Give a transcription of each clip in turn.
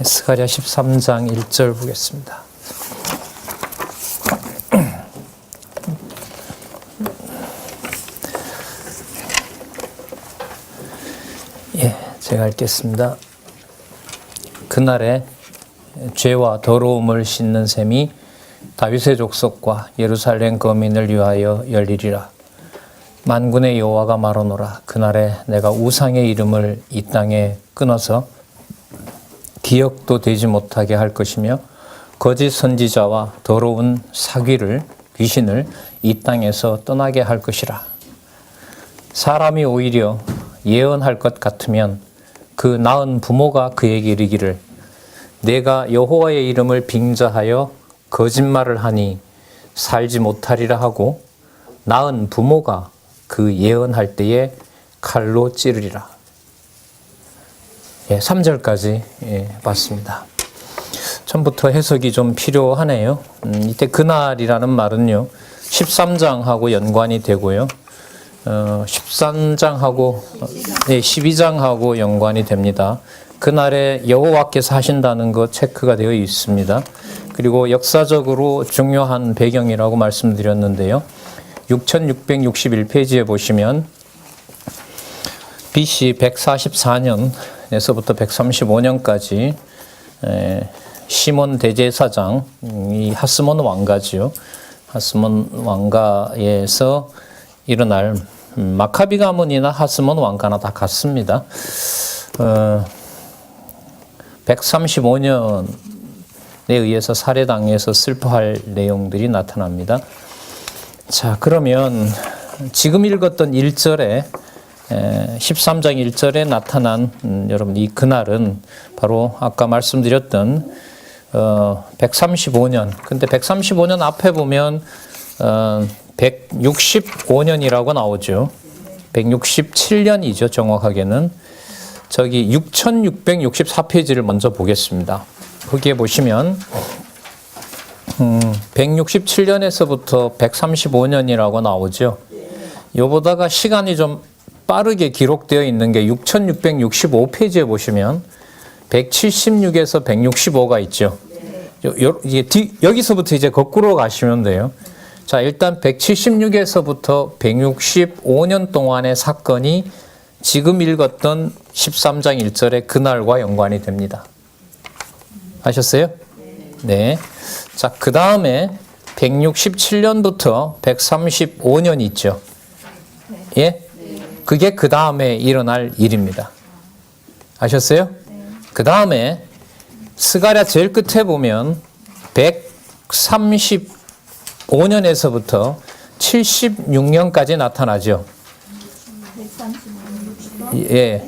스가랴 13장 1절 보겠습니다. 제가 읽겠습니다. 그날에 죄와 더러움을 씻는 셈이 다윗의 족속과 예루살렘 거민을 위하여 열리리라. 만군의 여호와가 말하노라. 그날에 내가 우상의 이름을 이 땅에 끊어서 기억도 되지 못하게 할 것이며 거짓 선지자와 더러운 사귀를 귀신을 이 땅에서 떠나게 할 것이라. 사람이 오히려 예언할 것 같으면 그 낳은 부모가 그에게 이르기를 내가 여호와의 이름을 빙자하여 거짓말을 하니 살지 못하리라 하고 낳은 부모가 그 예언할 때에 칼로 찌르리라. 3절까지 봤습니다. 처음부터 해석이 좀 필요하네요. 이때 그날이라는 말은요 13장하고 연관이 되고요 13장하고 12장하고 연관이 됩니다. 그날에 여호와께서 하신다는 것 체크가 되어 있습니다. 그리고 역사적으로 중요한 배경이라고 말씀드렸는데요. 6661페이지에 보시면 BC 144년에서부터 135년까지 시몬 대제사장, 이 하스몬 왕가지요. 하스몬 왕가에서 일어날 마카비 가문이나 하스몬 왕가나 다 같습니다. 135년에 의해서 살해당해서 슬퍼할 내용들이 나타납니다. 자, 그러면 지금 읽었던 1절에 13장 1절에 나타난 여러분 이 그날은 바로 아까 말씀드렸던 135년. 근데 135년 앞에 보면 165년이라고 나오죠. 167년이죠, 정확하게는. 저기 6664페이지를 먼저 보겠습니다. 거기에 보시면 167년에서부터 135년이라고 나오죠. 요보다가 시간이 좀 빠르게 기록되어 있는 게 6665페이지에 보시면 176에서 165가 있죠. 여기서부터 이제 거꾸로 가시면 돼요. 자, 일단 176에서부터 165년 동안의 사건이 지금 읽었던 13장 1절의 그날과 연관이 됩니다. 아셨어요? 네. 자, 그 다음에 167년부터 135년 있죠. 예? 그게 그 다음에 일어날 일입니다. 아셨어요? 그 다음에 스가랴 제일 끝에 보면 135년에서부터 76년까지 나타나죠. 예.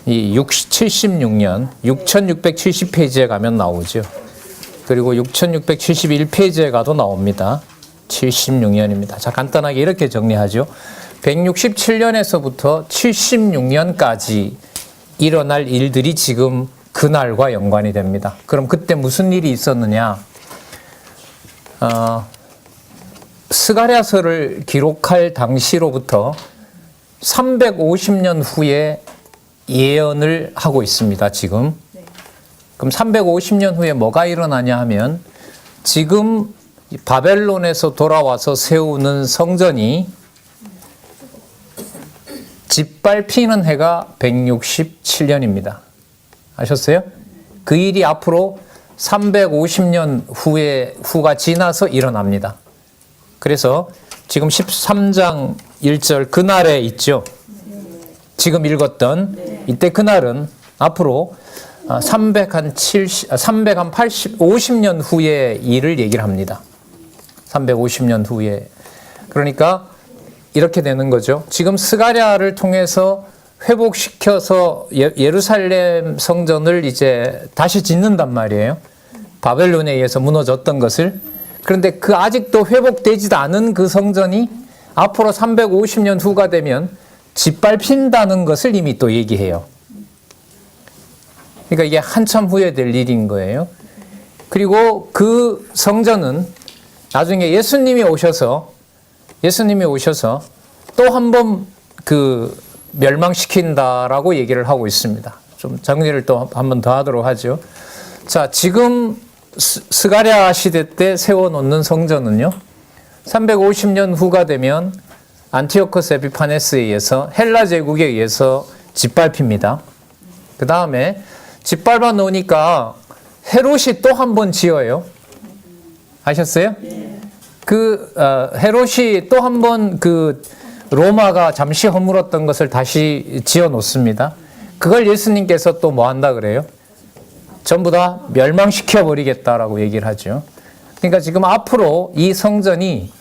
이 76년, 6670페이지에 가면 나오죠. 그리고 6671페이지에 가도 나옵니다. 76년입니다. 자, 간단하게 이렇게 정리하죠. 167년에서부터 76년까지 일어날 일들이 지금 그날과 연관이 됩니다. 그럼 그때 무슨 일이 있었느냐? 스가랴서를 기록할 당시로부터 350년 후에 예언을 하고 있습니다. 지금. 그럼 350년 후에 뭐가 일어나냐 하면 지금 바벨론에서 돌아와서 세우는 성전이 짓밟히는 해가 167년입니다. 아셨어요? 그 일이 앞으로 350년 후가 지나서 일어납니다. 그래서 지금 13장 1절 그날에 있죠. 지금 읽었던 이때 그날은 앞으로 50년 후의 일을 얘기를 합니다. 350년 후에. 그러니까 이렇게 되는 거죠. 지금 스가랴를 통해서 회복시켜서 예루살렘 성전을 이제 다시 짓는단 말이에요. 바벨론에 의해서 무너졌던 것을. 그런데 그 아직도 회복되지도 않은 그 성전이 앞으로 350년 후가 되면 짓밟힌다는 것을 이미 또 얘기해요. 그러니까 이게 한참 후에 될 일인 거예요. 그리고 그 성전은 나중에 예수님이 오셔서 또 한 번 그 멸망시킨다라고 얘기를 하고 있습니다. 좀 정리를 또 한 번 더 하도록 하죠. 자, 지금 스가랴 시대 때 세워놓는 성전은요, 350년 후가 되면 안티오코스 에피파네스에 의해서 헬라 제국에 의해서 짓밟힙니다. 그 다음에 짓밟아 놓으니까 헤롯이 또 한 번 지어요. 아셨어요? 헤롯이 또 한 번 로마가 잠시 허물었던 것을 다시 지어 놓습니다. 그걸 예수님께서 또 뭐 한다 그래요? 전부 다 멸망시켜 버리겠다라고 얘기를 하죠. 그러니까 지금 앞으로 이 성전이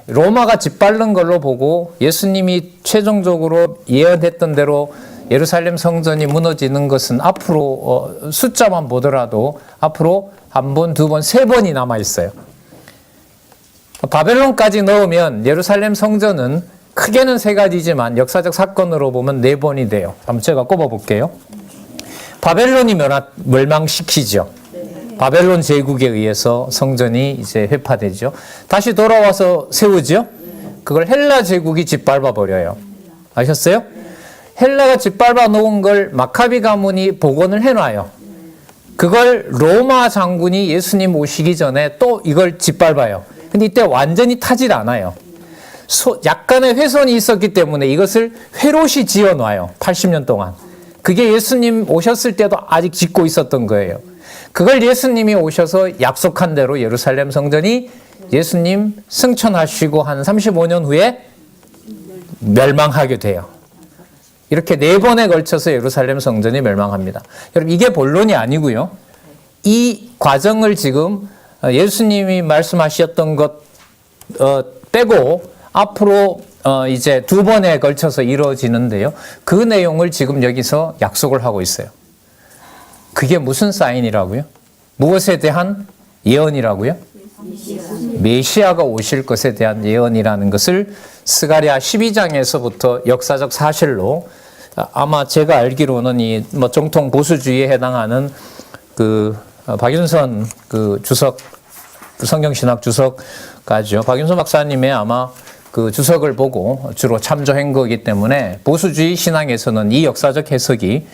로마가 짓밟는 걸로 보고 예수님이 최종적으로 예언했던 대로 예루살렘 성전이 무너지는 것은 앞으로 숫자만 보더라도 앞으로 한 번, 두 번, 세 번이 남아 있어요. 바벨론까지 넣으면 예루살렘 성전은 크게는 세 가지지만 역사적 사건으로 보면 네 번이 돼요. 한번 제가 꼽아볼게요. 바벨론이 멸망시키죠. 바벨론 제국에 의해서 성전이 이제 회파되죠. 다시 돌아와서 세우죠. 그걸 헬라 제국이 짓밟아 버려요. 아셨어요? 헬라가 짓밟아 놓은 걸 마카비 가문이 복원을 해놔요. 그걸 로마 장군이 예수님 오시기 전에 또 이걸 짓밟아요. 근데 이때 완전히 타질 않아요. 약간의 훼손이 있었기 때문에 이것을 회롯이 지어놔요. 80년 동안. 그게 예수님 오셨을 때도 아직 짓고 있었던 거예요. 그걸 예수님이 오셔서 약속한 대로 예루살렘 성전이 예수님 승천하시고 한 35년 후에 멸망하게 돼요. 이렇게 네 번에 걸쳐서 예루살렘 성전이 멸망합니다. 여러분, 이게 본론이 아니고요. 이 과정을 지금 예수님이 말씀하셨던 것 빼고 앞으로 이제 두 번에 걸쳐서 이루어지는데요. 그 내용을 지금 여기서 약속을 하고 있어요. 그게 무슨 사인이라고요? 무엇에 대한 예언이라고요? 메시아가 오실 것에 대한 예언이라는 것을 스가랴 12장에서부터 역사적 사실로, 아마 제가 알기로는 이 정통 보수주의에 해당하는 박윤선 주석, 성경신학 주석가죠. 박윤선 박사님의 아마 주석을 보고 주로 참조한 거기 때문에 보수주의 신앙에서는 이 역사적 해석이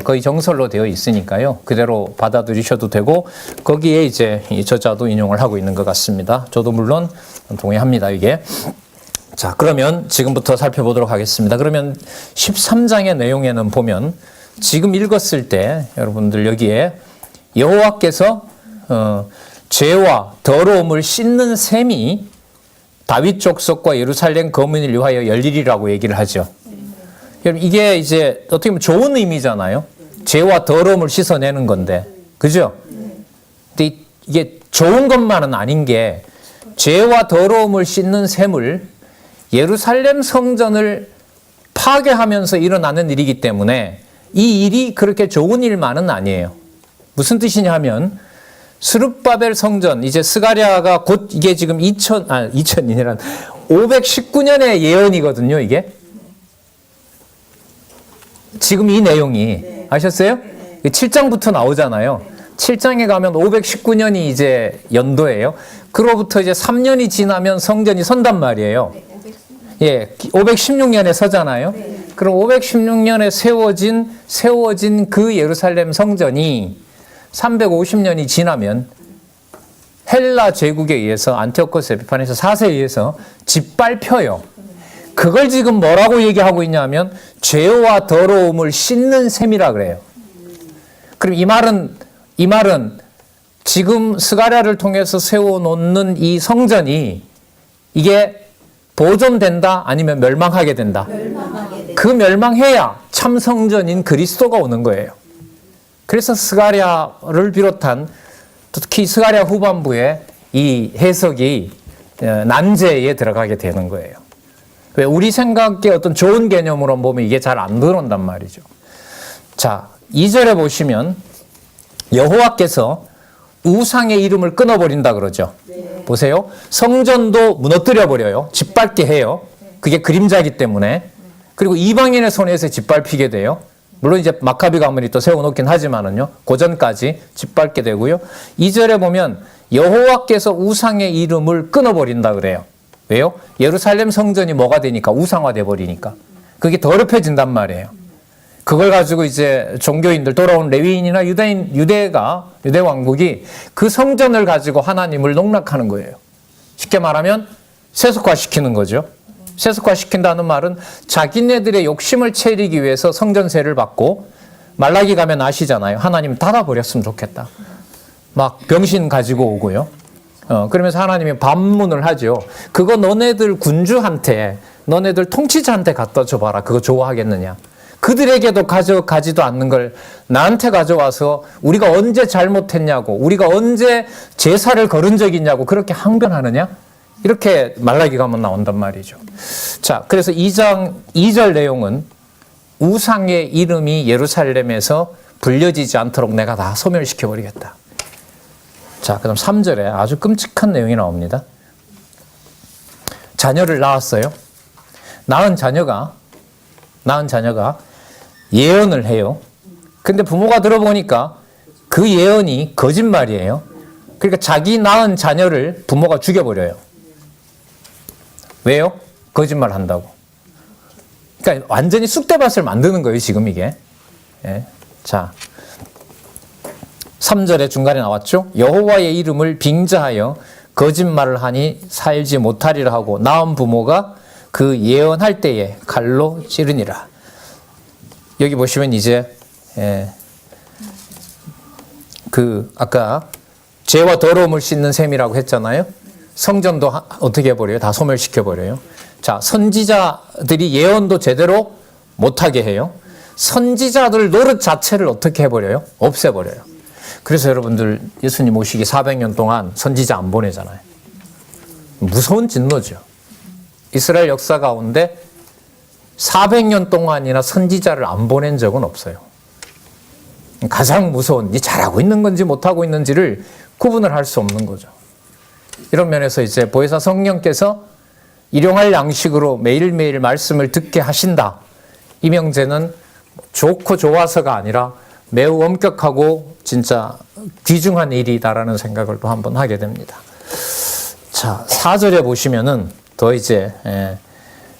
거의 정설로 되어 있으니까요. 그대로 받아들이셔도 되고, 거기에 이제 이 저자도 인용을 하고 있는 것 같습니다. 저도 물론 동의합니다, 이게. 자, 그러면 지금부터 살펴보도록 하겠습니다. 그러면 13장의 내용에는 보면 지금 읽었을 때 여러분들 여기에 여호와께서 죄와 더러움을 씻는 셈이 다윗 족속과 예루살렘 거민을 위하여 열리리라고 얘기를 하죠. 여러분, 이게 이제 어떻게 보면 좋은 의미잖아요. 죄와 더러움을 씻어내는 건데, 그죠? 근데 이게 좋은 것만은 아닌 게, 죄와 더러움을 씻는 셈을 예루살렘 성전을 파괴하면서 일어나는 일이기 때문에 이 일이 그렇게 좋은 일만은 아니에요. 무슨 뜻이냐 하면, 스룹바벨 성전, 이제 스가랴가 곧 이게 지금 2000이란 519년의 예언이거든요, 이게. 지금 이 내용이. 아셨어요? 7장부터 나오잖아요. 7장에 가면 519년이 이제 연도예요. 그로부터 이제 3년이 지나면 성전이 선단 말이에요. 예, 516년에 서잖아요. 그럼 516년에 세워진 그 예루살렘 성전이 350년이 지나면 헬라 제국에 의해서 안티오코스 에피파네스 4세에 의해서 짓밟혀요. 그걸 지금 뭐라고 얘기하고 있냐면 죄와 더러움을 씻는 셈이라 그래요. 그럼 이 말은 지금 스가랴를 통해서 세워놓는 이 성전이 이게 보존된다 아니면 멸망하게 된다. 그 멸망해야 참 성전인 그리스도가 오는 거예요. 그래서 스가랴를 비롯한 특히 스가랴 후반부에 이 해석이 난제에 들어가게 되는 거예요. 왜? 우리 생각의 어떤 좋은 개념으로 보면 이게 잘 안 들어온단 말이죠. 자, 2절에 보시면 여호와께서 우상의 이름을 끊어버린다 그러죠. 보세요. 성전도 무너뜨려 버려요. 짓밟게 해요. 그게 그림자이기 때문에. 그리고 이방인의 손에서 짓밟히게 돼요. 물론 이제 마카비 가문이 또 세워놓긴 하지만은요. 고전까지 짓밟게 되고요. 2절에 보면 여호와께서 우상의 이름을 끊어버린다 그래요. 왜요? 예루살렘 성전이 뭐가 되니까 우상화돼 버리니까. 그게 더럽혀진단 말이에요. 그걸 가지고 이제 종교인들 돌아온 레위인이나 유대 왕국이 그 성전을 가지고 하나님을 농락하는 거예요. 쉽게 말하면 세속화시키는 거죠. 세속화시킨다는 말은 자기네들의 욕심을 채리기 위해서 성전세를 받고, 말라기 가면 아시잖아요. 하나님 닫아버렸으면 좋겠다. 막 병신 가지고 오고요. 그러면서 하나님이 반문을 하죠. 그거 너네들 군주한테, 너네들 통치자한테 갖다 줘봐라. 그거 좋아하겠느냐. 그들에게도 가져가지도 않는 걸 나한테 가져와서 우리가 언제 잘못했냐고, 우리가 언제 제사를 거른 적이 있냐고 그렇게 항변하느냐? 이렇게 말라기 가면 나온단 말이죠. 자, 그래서 2장 2절 내용은 우상의 이름이 예루살렘에서 불려지지 않도록 내가 다 소멸시켜버리겠다. 자, 그다음 3절에 아주 끔찍한 내용이 나옵니다. 자녀를 낳았어요. 낳은 자녀가 예언을 해요. 근데 부모가 들어보니까 그 예언이 거짓말이에요. 그러니까 자기 낳은 자녀를 부모가 죽여버려요. 왜요? 거짓말 한다고. 그러니까 완전히 쑥대밭을 만드는 거예요, 지금 이게. 예. 자, 3절에 중간에 나왔죠? 여호와의 이름을 빙자하여 거짓말을 하니 살지 못하리라 하고 낳은 부모가 그 예언할 때에 칼로 찌르니라. 여기 보시면 이제 아까 죄와 더러움을 씻는 셈이라고 했잖아요. 성전도 어떻게 해버려요? 다 소멸시켜버려요. 자, 선지자들이 예언도 제대로 못하게 해요. 선지자들 노릇 자체를 어떻게 해버려요? 없애버려요. 그래서 여러분들 예수님 오시기 400년 동안 선지자 안 보내잖아요. 무서운 진노죠. 이스라엘 역사 가운데 400년 동안이나 선지자를 안 보낸 적은 없어요. 가장 무서운, 이 잘하고 있는 건지 못하고 있는지를 구분을 할 수 없는 거죠. 이런 면에서 이제 보혜사 성령께서 일용할 양식으로 매일매일 말씀을 듣게 하신다. 이 명제는 좋고 좋아서가 아니라 매우 엄격하고 진짜 귀중한 일이다라는 생각을 또 한번 하게 됩니다. 자, 4절에 보시면은 더 이제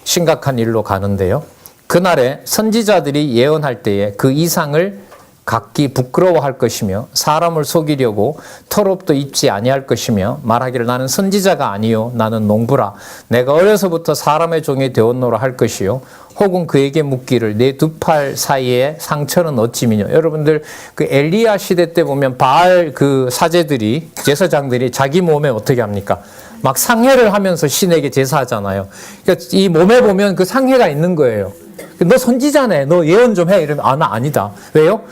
심각한 일로 가는데요. 그날에 선지자들이 예언할 때에 그 이상을 각기 부끄러워할 것이며 사람을 속이려고 토롭도 입지 아니할 것이며 말하기를 나는 선지자가 아니요 나는 농부라 내가 어려서부터 사람의 종이 되었노라 할 것이요 혹은 그에게 묻기를 내 두 팔 사이에 상처는 어찌 미뇨. 여러분들 그 엘리야 시대 때 보면 바알 그 사제들이 제사장들이 자기 몸에 어떻게 합니까? 막 상해를 하면서 신에게 제사하잖아요. 그러니까 이 몸에 보면 그 상해가 있는 거예요. 너 선지자네. 너 예언 좀 해. 이러면 나 아니다. 왜요?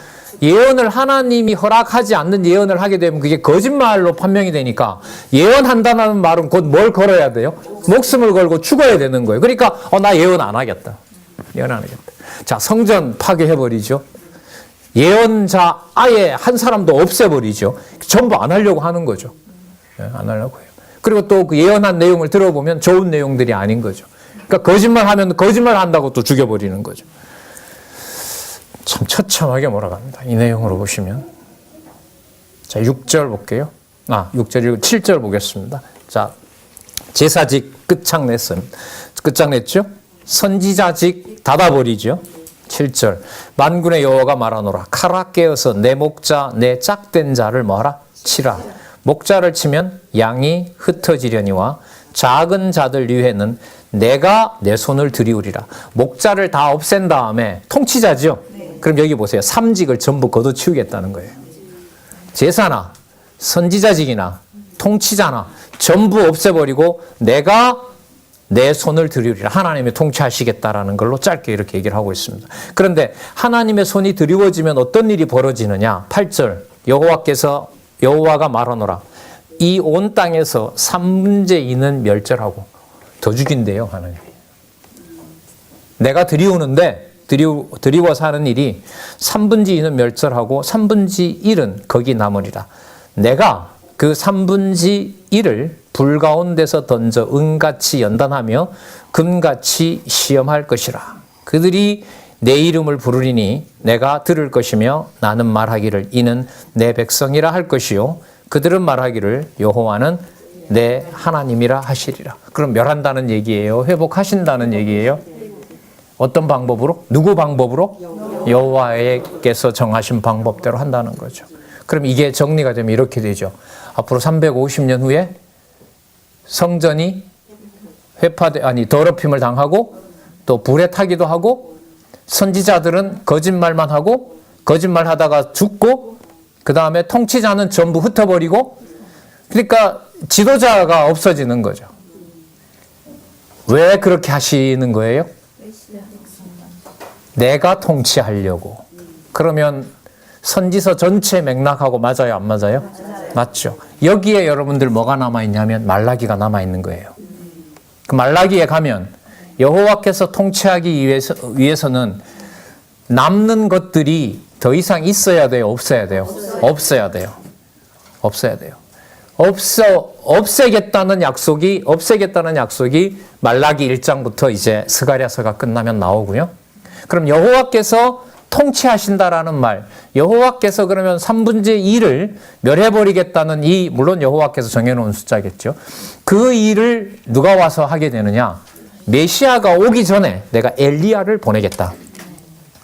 예언을 하나님이 허락하지 않는 예언을 하게 되면 그게 거짓말로 판명이 되니까 예언한다는 말은 곧 뭘 걸어야 돼요? 목숨을 걸고 죽어야 되는 거예요. 그러니까 나 예언 안 하겠다. 예언 안 하겠다. 자, 성전 파괴해버리죠. 예언자 아예 한 사람도 없애버리죠. 전부 안 하려고 하는 거죠. 안 하려고 해요. 그리고 또 그 예언한 내용을 들어보면 좋은 내용들이 아닌 거죠. 그러니까 거짓말하면 거짓말 한다고 또 죽여버리는 거죠. 참 처참하게 몰아갑니다. 이 내용으로 보시면. 자, 6절 볼게요. 6절이고 7절 보겠습니다. 자, 제사직 끝장냈습니다. 끝장냈죠? 선지자직 닫아버리죠. 7절. 만군의 여호와가 말하노라. 칼아 깨어서 내 목자, 내 짝된 자를 뭐하라? 치라. 목자를 치면 양이 흩어지려니와 작은 자들 위에는 내가 내 손을 들이우리라. 목자를 다 없앤 다음에 통치자죠. 그럼 여기 보세요. 삼직을 전부 걷어치우겠다는 거예요. 제사나 선지자직이나 통치자나 전부 없애버리고 내가 내 손을 들이우리라. 하나님이 통치하시겠다라는 걸로 짧게 이렇게 얘기를 하고 있습니다. 그런데 하나님의 손이 드리워지면 어떤 일이 벌어지느냐. 8절 여호와가 말하노라. 이 온 땅에서 3분의 2는 멸절하고 더 죽인대요. 하나님이. 내가 드리우는데 드리워서 하는 일이 3분의 2는 멸절하고 3분의 1은 거기 남으리라. 내가 그 3분의 1을 불 가운데서 던져 은같이 연단하며 금같이 시험할 것이라. 그들이 내 이름을 부르리니 내가 들을 것이며 나는 말하기를 이는 내 백성이라 할 것이요 그들은 말하기를 여호와는 내 하나님이라 하시리라. 그럼 멸한다는 얘기예요? 회복하신다는 얘기예요? 어떤 방법으로? 누구 방법으로? 여호와께서 정하신 방법대로 한다는 거죠. 그럼 이게 정리가 되면 이렇게 되죠. 앞으로 350년 후에 성전이 더럽힘을 당하고 또 불에 타기도 하고 선지자들은 거짓말만 하고 거짓말하다가 죽고 그 다음에 통치자는 전부 흩어버리고 그러니까 지도자가 없어지는 거죠. 왜 그렇게 하시는 거예요? 내가 통치하려고. 그러면 선지서 전체 맥락하고 맞아요, 안 맞아요? 맞죠. 여기에 여러분들 뭐가 남아있냐면 말라기가 남아있는 거예요. 그 말라기에 가면 여호와께서 통치하기 위해서는 남는 것들이 더 이상 있어야 돼요, 없어야 돼요? 없어야 돼요. 없어야 돼요. 없애겠다는 약속이 말라기 1장부터 이제 스가랴서가 끝나면 나오고요. 그럼 여호와께서 통치하신다라는 말, 여호와께서 그러면 3분의 2를 멸해버리겠다는 물론 여호와께서 정해놓은 숫자겠죠. 그 일을 누가 와서 하게 되느냐? 메시아가 오기 전에 내가 엘리야를 보내겠다.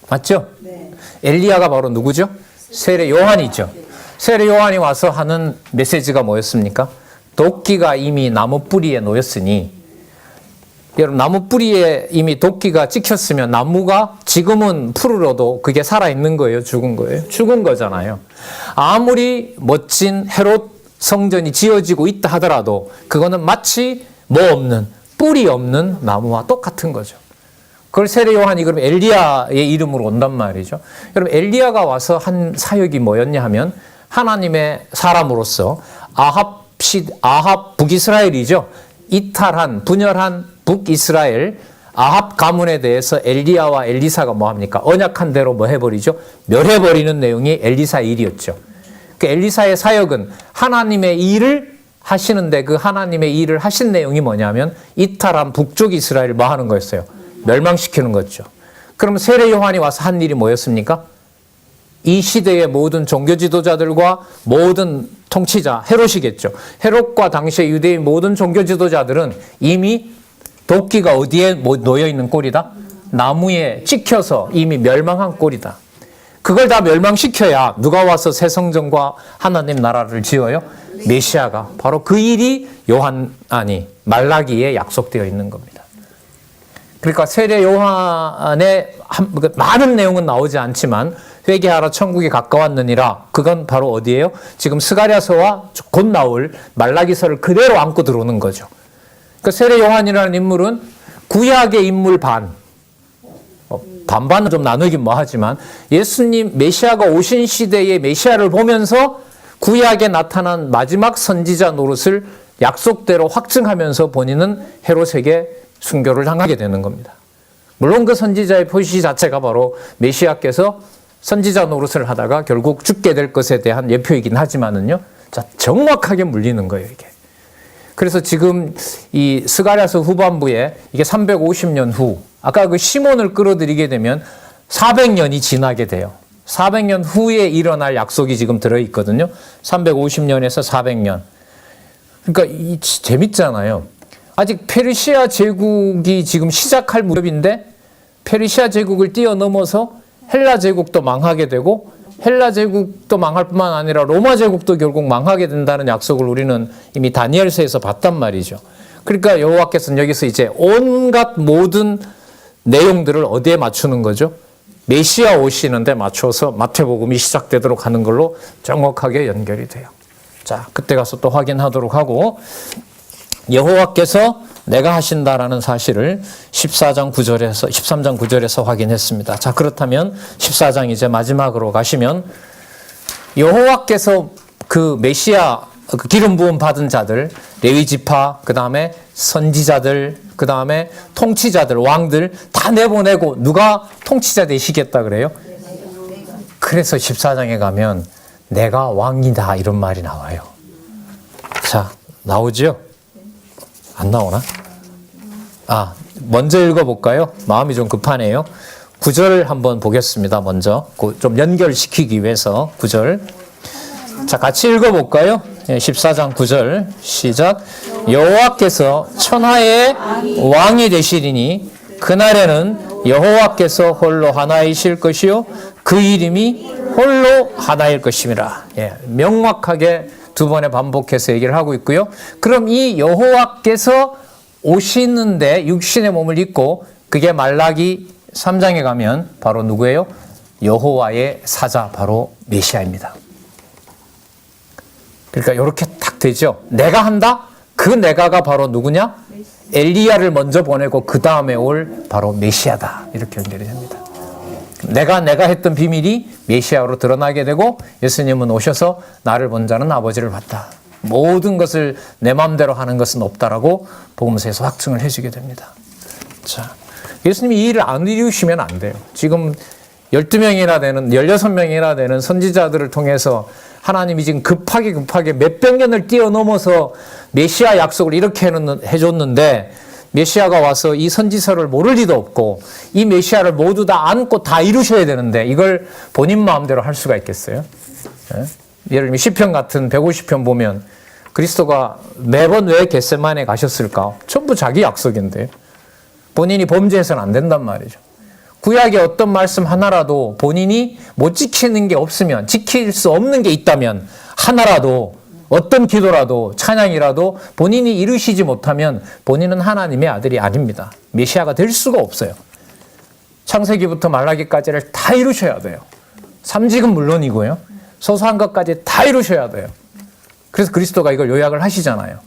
맞죠? 네. 엘리야가 바로 누구죠? 세례 요한이죠. 세례 요한이 와서 하는 메시지가 뭐였습니까? 도끼가 이미 나무 뿌리에 놓였으니, 여러분 나무 뿌리에 이미 도끼가 찍혔으면 나무가 지금은 푸르러도 그게 살아있는 거예요? 죽은 거예요? 죽은 거잖아요. 아무리 멋진 헤롯 성전이 지어지고 있다 하더라도 그거는 마치 뿌리 없는 나무와 똑같은 거죠. 그걸 세례 요한이 그럼 엘리야의 이름으로 온단 말이죠. 여러분 엘리야가 와서 한 사역이 뭐였냐 하면 하나님의 사람으로서 아합 북이스라엘이죠. 분열한 북이스라엘 아합 가문에 대해서 엘리야와 엘리사가 뭐합니까? 언약한 대로 뭐 해버리죠? 멸해버리는 내용이 엘리사의 일이었죠. 그 엘리사의 사역은 하나님의 일을 하시는데 그 하나님의 일을 하신 내용이 뭐냐면 이탈한 북쪽 이스라엘을 뭐 하는 거였어요? 멸망시키는 거죠. 그럼 세례 요한이 와서 한 일이 뭐였습니까? 이 시대의 모든 종교 지도자들과 모든 통치자, 헤롯이겠죠. 헤롯과 당시의 유대인 모든 종교 지도자들은 이미 도끼가 어디에 놓여있는 꼴이다? 나무에 찍혀서 이미 멸망한 꼴이다. 그걸 다 멸망시켜야 누가 와서 새 성전과 하나님 나라를 지어요? 메시아가. 바로 그 일이 말라기에 약속되어 있는 겁니다. 그러니까 세례 요한의 많은 내용은 나오지 않지만 회개하라 천국이 가까웠느니라. 그건 바로 어디예요? 지금 스가랴서와 곧 나올 말라기서를 그대로 안고 들어오는 거죠. 그러니까 세례 요한이라는 인물은 구약의 인물 반반은 좀 나누긴 뭐하지만 예수님 메시아가 오신 시대의 메시아를 보면서 구약에 나타난 마지막 선지자 노릇을 약속대로 확증하면서 본인은 헤롯에게 순교를 당하게 되는 겁니다. 물론 그 선지자의 표시 자체가 바로 메시아께서 선지자 노릇을 하다가 결국 죽게 될 것에 대한 예표이긴 하지만은요. 자, 정확하게 물리는 거예요, 이게. 그래서 지금 이 스가랴서 후반부에 이게 350년 후, 아까 그 시몬을 끌어들이게 되면 400년이 지나게 돼요. 400년 후에 일어날 약속이 지금 들어있거든요. 350년에서 400년. 그러니까 재밌잖아요. 아직 페르시아 제국이 지금 시작할 무렵인데 페르시아 제국을 뛰어넘어서 헬라 제국도 망하게 되고 헬라 제국도 망할 뿐만 아니라 로마 제국도 결국 망하게 된다는 약속을 우리는 이미 다니엘서에서 봤단 말이죠. 그러니까 여호와께서는 여기서 이제 온갖 모든 내용들을 어디에 맞추는 거죠? 메시아 오시는데 맞춰서 마태복음이 시작되도록 하는 걸로 정확하게 연결이 돼요. 자, 그때 가서 또 확인하도록 하고 여호와께서 내가 하신다라는 사실을 13장 9절에서 확인했습니다. 자, 그렇다면 14장 이제 마지막으로 가시면 여호와께서 그 메시아 기름 부음 받은 자들, 레위 지파, 그다음에 선지자들, 그다음에 통치자들, 왕들 다 내보내고 누가 통치자 되시겠다 그래요? 그래서 14장에 가면 내가 왕이다 이런 말이 나와요. 자, 나오죠? 안 나오나? 먼저 읽어볼까요? 마음이 좀 급하네요. 9절 한번 보겠습니다. 먼저 좀 연결시키기 위해서 9절. 자, 같이 읽어볼까요? 14장 9절 시작. 여호와께서 천하의 왕이 되시리니 그날에는 여호와께서 홀로 하나이실 것이요 그 이름이 홀로 하나일 것임이라. 예, 명확하게 두 번에 반복해서 얘기를 하고 있고요. 그럼 이 여호와께서 오시는데 육신의 몸을 입고, 그게 말라기 3장에 가면 바로 누구예요? 여호와의 사자, 바로 메시아입니다. 그러니까 이렇게 딱 되죠. 내가 한다? 그 내가가 바로 누구냐? 엘리야를 먼저 보내고 그 다음에 올 바로 메시아다. 이렇게 연결이 됩니다. 내가 했던 비밀이 메시아로 드러나게 되고, 예수님은 오셔서 나를 본 자는 아버지를 봤다. 모든 것을 내 마음대로 하는 것은 없다라고 복음서에서 확증을 해주게 됩니다. 자, 예수님이 이 일을 안 이루시면 안 돼요. 지금 12명이나 되는, 16명이나 되는 선지자들을 통해서 하나님이 지금 급하게 몇백 년을 뛰어넘어서 메시아 약속을 이렇게 해줬는데, 메시아가 와서 이 선지서를 모를 리도 없고 이 메시아를 모두 다 안고 다 이루셔야 되는데 이걸 본인 마음대로 할 수가 있겠어요? 예? 예를 들면 시편 같은 150편 보면 그리스도가 매번 왜 겟세마네 가셨을까? 전부 자기 약속인데 본인이 범죄해서는 안 된단 말이죠. 구약의 어떤 말씀 하나라도 본인이 못 지키는 게 없으면, 지킬 수 없는 게 있다면, 하나라도 어떤 기도라도 찬양이라도 본인이 이루시지 못하면 본인은 하나님의 아들이 아닙니다. 메시아가 될 수가 없어요. 창세기부터 말라기까지를 다 이루셔야 돼요. 삼직은 물론이고요. 소소한 것까지 다 이루셔야 돼요. 그래서 그리스도가 이걸 요약을 하시잖아요.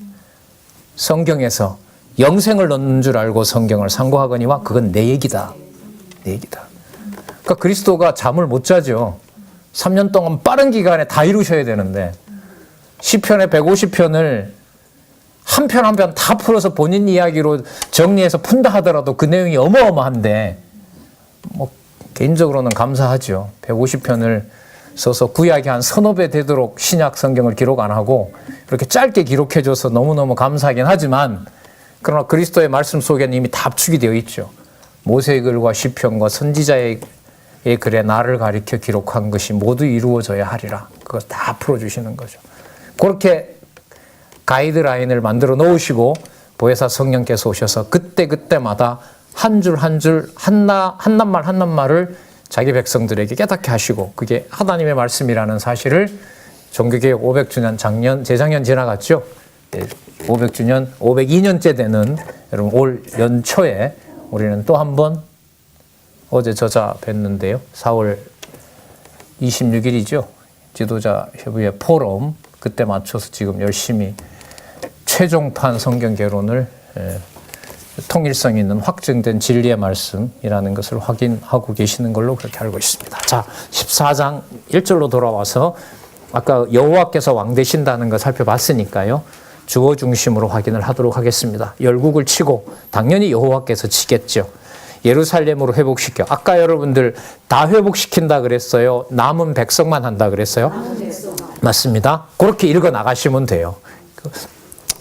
성경에서 영생을 넣는 줄 알고 성경을 상고하거니와 그건 내 얘기다. 내 얘기다. 그러니까 그리스도가 잠을 못 자죠. 3년 동안 빠른 기간에 다 이루셔야 되는데 시편의 150편을 한 편 한 편 다 풀어서 본인 이야기로 정리해서 푼다 하더라도 그 내용이 어마어마한데, 뭐 개인적으로는 감사하죠. 150편을 써서 구약이 한 서너 배 되도록 신약 성경을 기록 안 하고 이렇게 짧게 기록해줘서 너무너무 감사하긴 하지만, 그러나 그리스도의 말씀 속에는 이미 다 압축이 되어 있죠. 모세의 글과 시편과 선지자의 글에 나를 가리켜 기록한 것이 모두 이루어져야 하리라. 그걸 다 풀어주시는 거죠. 그렇게 가이드라인을 만들어 놓으시고 보혜사 성령께서 오셔서 그때마다 한 줄 한 줄, 한 낱말 한 낱말을 자기 백성들에게 깨닫게 하시고, 그게 하나님의 말씀이라는 사실을 종교개혁 500주년 재작년 지나갔죠. 500주년, 502년째 되는 여러분 올 연초에 우리는 또 한 번, 어제 저자 뵀는데요. 4월 26일이죠. 지도자 협의회 포럼, 그때 맞춰서 지금 열심히 최종판 성경 개론을 통일성 있는 확증된 진리의 말씀이라는 것을 확인하고 계시는 걸로 그렇게 알고 있습니다. 자, 14장 1절로 돌아와서 아까 여호와께서 왕 되신다는 거 살펴봤으니까요. 주어 중심으로 확인을 하도록 하겠습니다. 열국을 치고 당연히 여호와께서 치겠죠. 예루살렘으로 회복시켜. 아까 여러분들 다 회복시킨다 그랬어요? 남은 백성만 한다 그랬어요? 맞습니다. 그렇게 읽어 나가시면 돼요.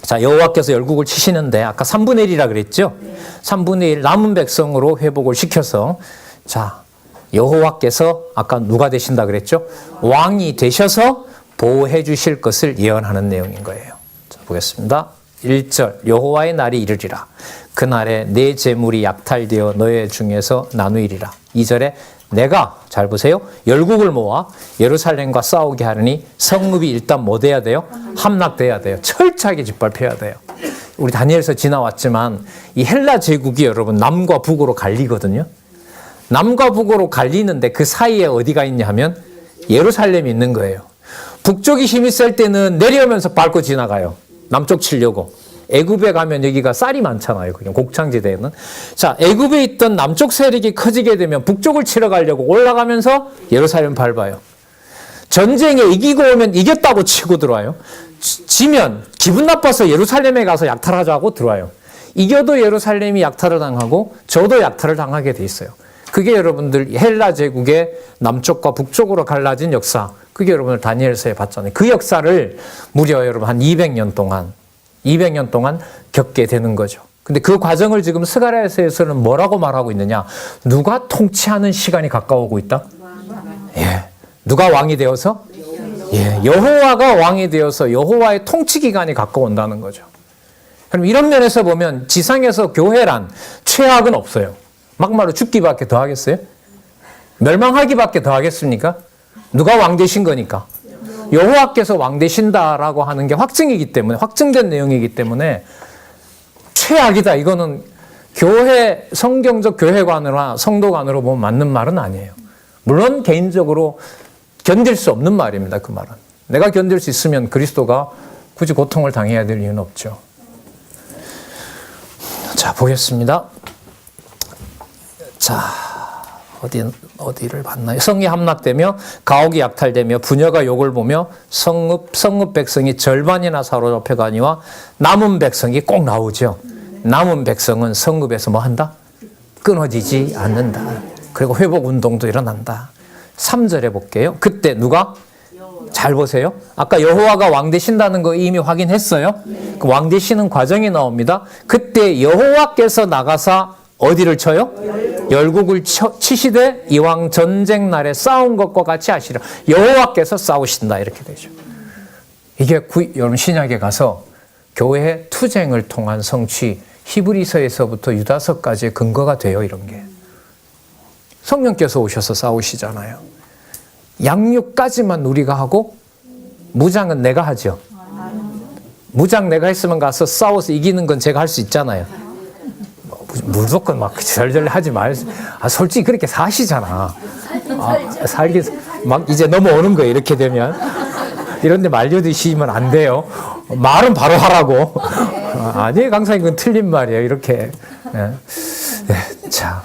자, 여호와께서 열국을 치시는데 아까 3분의 1이라 그랬죠? 3분의 1 남은 백성으로 회복을 시켜서, 자, 여호와께서 아까 누가 되신다 그랬죠? 왕이 되셔서 보호해 주실 것을 예언하는 내용인 거예요. 자, 보겠습니다. 1절, 여호와의 날이 이르리라. 그날에 내 재물이 약탈되어 너희 중에서 나누이리라. 2절에 내가, 잘 보세요, 열국을 모아 예루살렘과 싸우게 하려니 성읍이 일단 뭐 돼야 돼요? 함락돼야 돼요. 철저하게 짓밟혀야 돼요. 우리 다니엘서 지나왔지만 이 헬라 제국이 여러분 남과 북으로 갈리거든요. 남과 북으로 갈리는데 그 사이에 어디가 있냐 하면 예루살렘이 있는 거예요. 북쪽이 힘이 셀 때는 내려오면서 밟고 지나가요. 남쪽 치려고. 애굽에 가면 여기가 쌀이 많잖아요. 그냥 곡창지대에는. 자, 애굽에 있던 남쪽 세력이 커지게 되면 북쪽을 치러 가려고 올라가면서 예루살렘 밟아요. 전쟁에 이기고 오면 이겼다고 치고 들어와요. 지면 기분 나빠서 예루살렘에 가서 약탈하자고 들어와요. 이겨도 예루살렘이 약탈을 당하고 저도 약탈을 당하게 돼 있어요. 그게 여러분들 헬라 제국의 남쪽과 북쪽으로 갈라진 역사. 그게 여러분들 다니엘서에 봤잖아요. 그 역사를 무려 여러분 한 200년 동안 겪게 되는 거죠. 근데 그 과정을 지금 스가랴서에서는 뭐라고 말하고 있느냐? 누가 통치하는 시간이 가까워오고 있다? 예. 누가 왕이 되어서? 예. 여호와가 왕이 되어서 여호와의 통치 기간이 가까워온다는 거죠. 그럼 이런 면에서 보면 지상에서 교회란 최악은 없어요. 막말로 죽기밖에 더 하겠어요? 멸망하기밖에 더 하겠습니까? 누가 왕 되신 거니까. 여호와께서 왕 되신다라고 하는 게 확증이기 때문에, 확증된 내용이기 때문에 최악이다. 이거는 교회, 성경적 교회관으로나 성도관으로 보면 맞는 말은 아니에요. 물론 개인적으로 견딜 수 없는 말입니다. 그 말은. 내가 견딜 수 있으면 그리스도가 굳이 고통을 당해야 될 이유는 없죠. 자, 보겠습니다. 자, 어디를 봤나요? 성이 함락되며 가옥이 약탈되며 부녀가 욕을 보며 성읍 백성이 절반이나 사로잡혀가니와 남은 백성이 꼭 나오죠. 남은 백성은 성읍에서 뭐 한다? 끊어지지 않는다. 그리고 회복 운동도 일어난다. 3절에 볼게요. 그때 누가? 잘 보세요. 아까 여호와가 왕 되신다는 거 이미 확인했어요. 그 왕 되시는 과정이 나옵니다. 그때 여호와께서 나가사 어디를 쳐요? 열국을 치시되 이왕 전쟁 날에 싸운 것과 같이 하시라. 여호와께서 싸우신다. 이렇게 되죠. 이게 여러분 신약에 가서 교회의 투쟁을 통한 성취, 히브리서에서부터 유다서까지의 근거가 돼요. 이런 게. 성령께서 오셔서 싸우시잖아요. 양육까지만 우리가 하고 무장은 내가 하죠. 무장 내가 했으면 가서 싸워서 이기는 건 제가 할 수 있잖아요. 무조건 막 절절 하지 말고. 솔직히 그렇게 사시잖아. 살기 막 이제 넘어오는 거예요. 이렇게 되면. 이런데 말려드시면 안 돼요. 말은 바로 하라고. 아니에요, 강사님. 그건 틀린 말이에요. 이렇게. 네. 네. 자,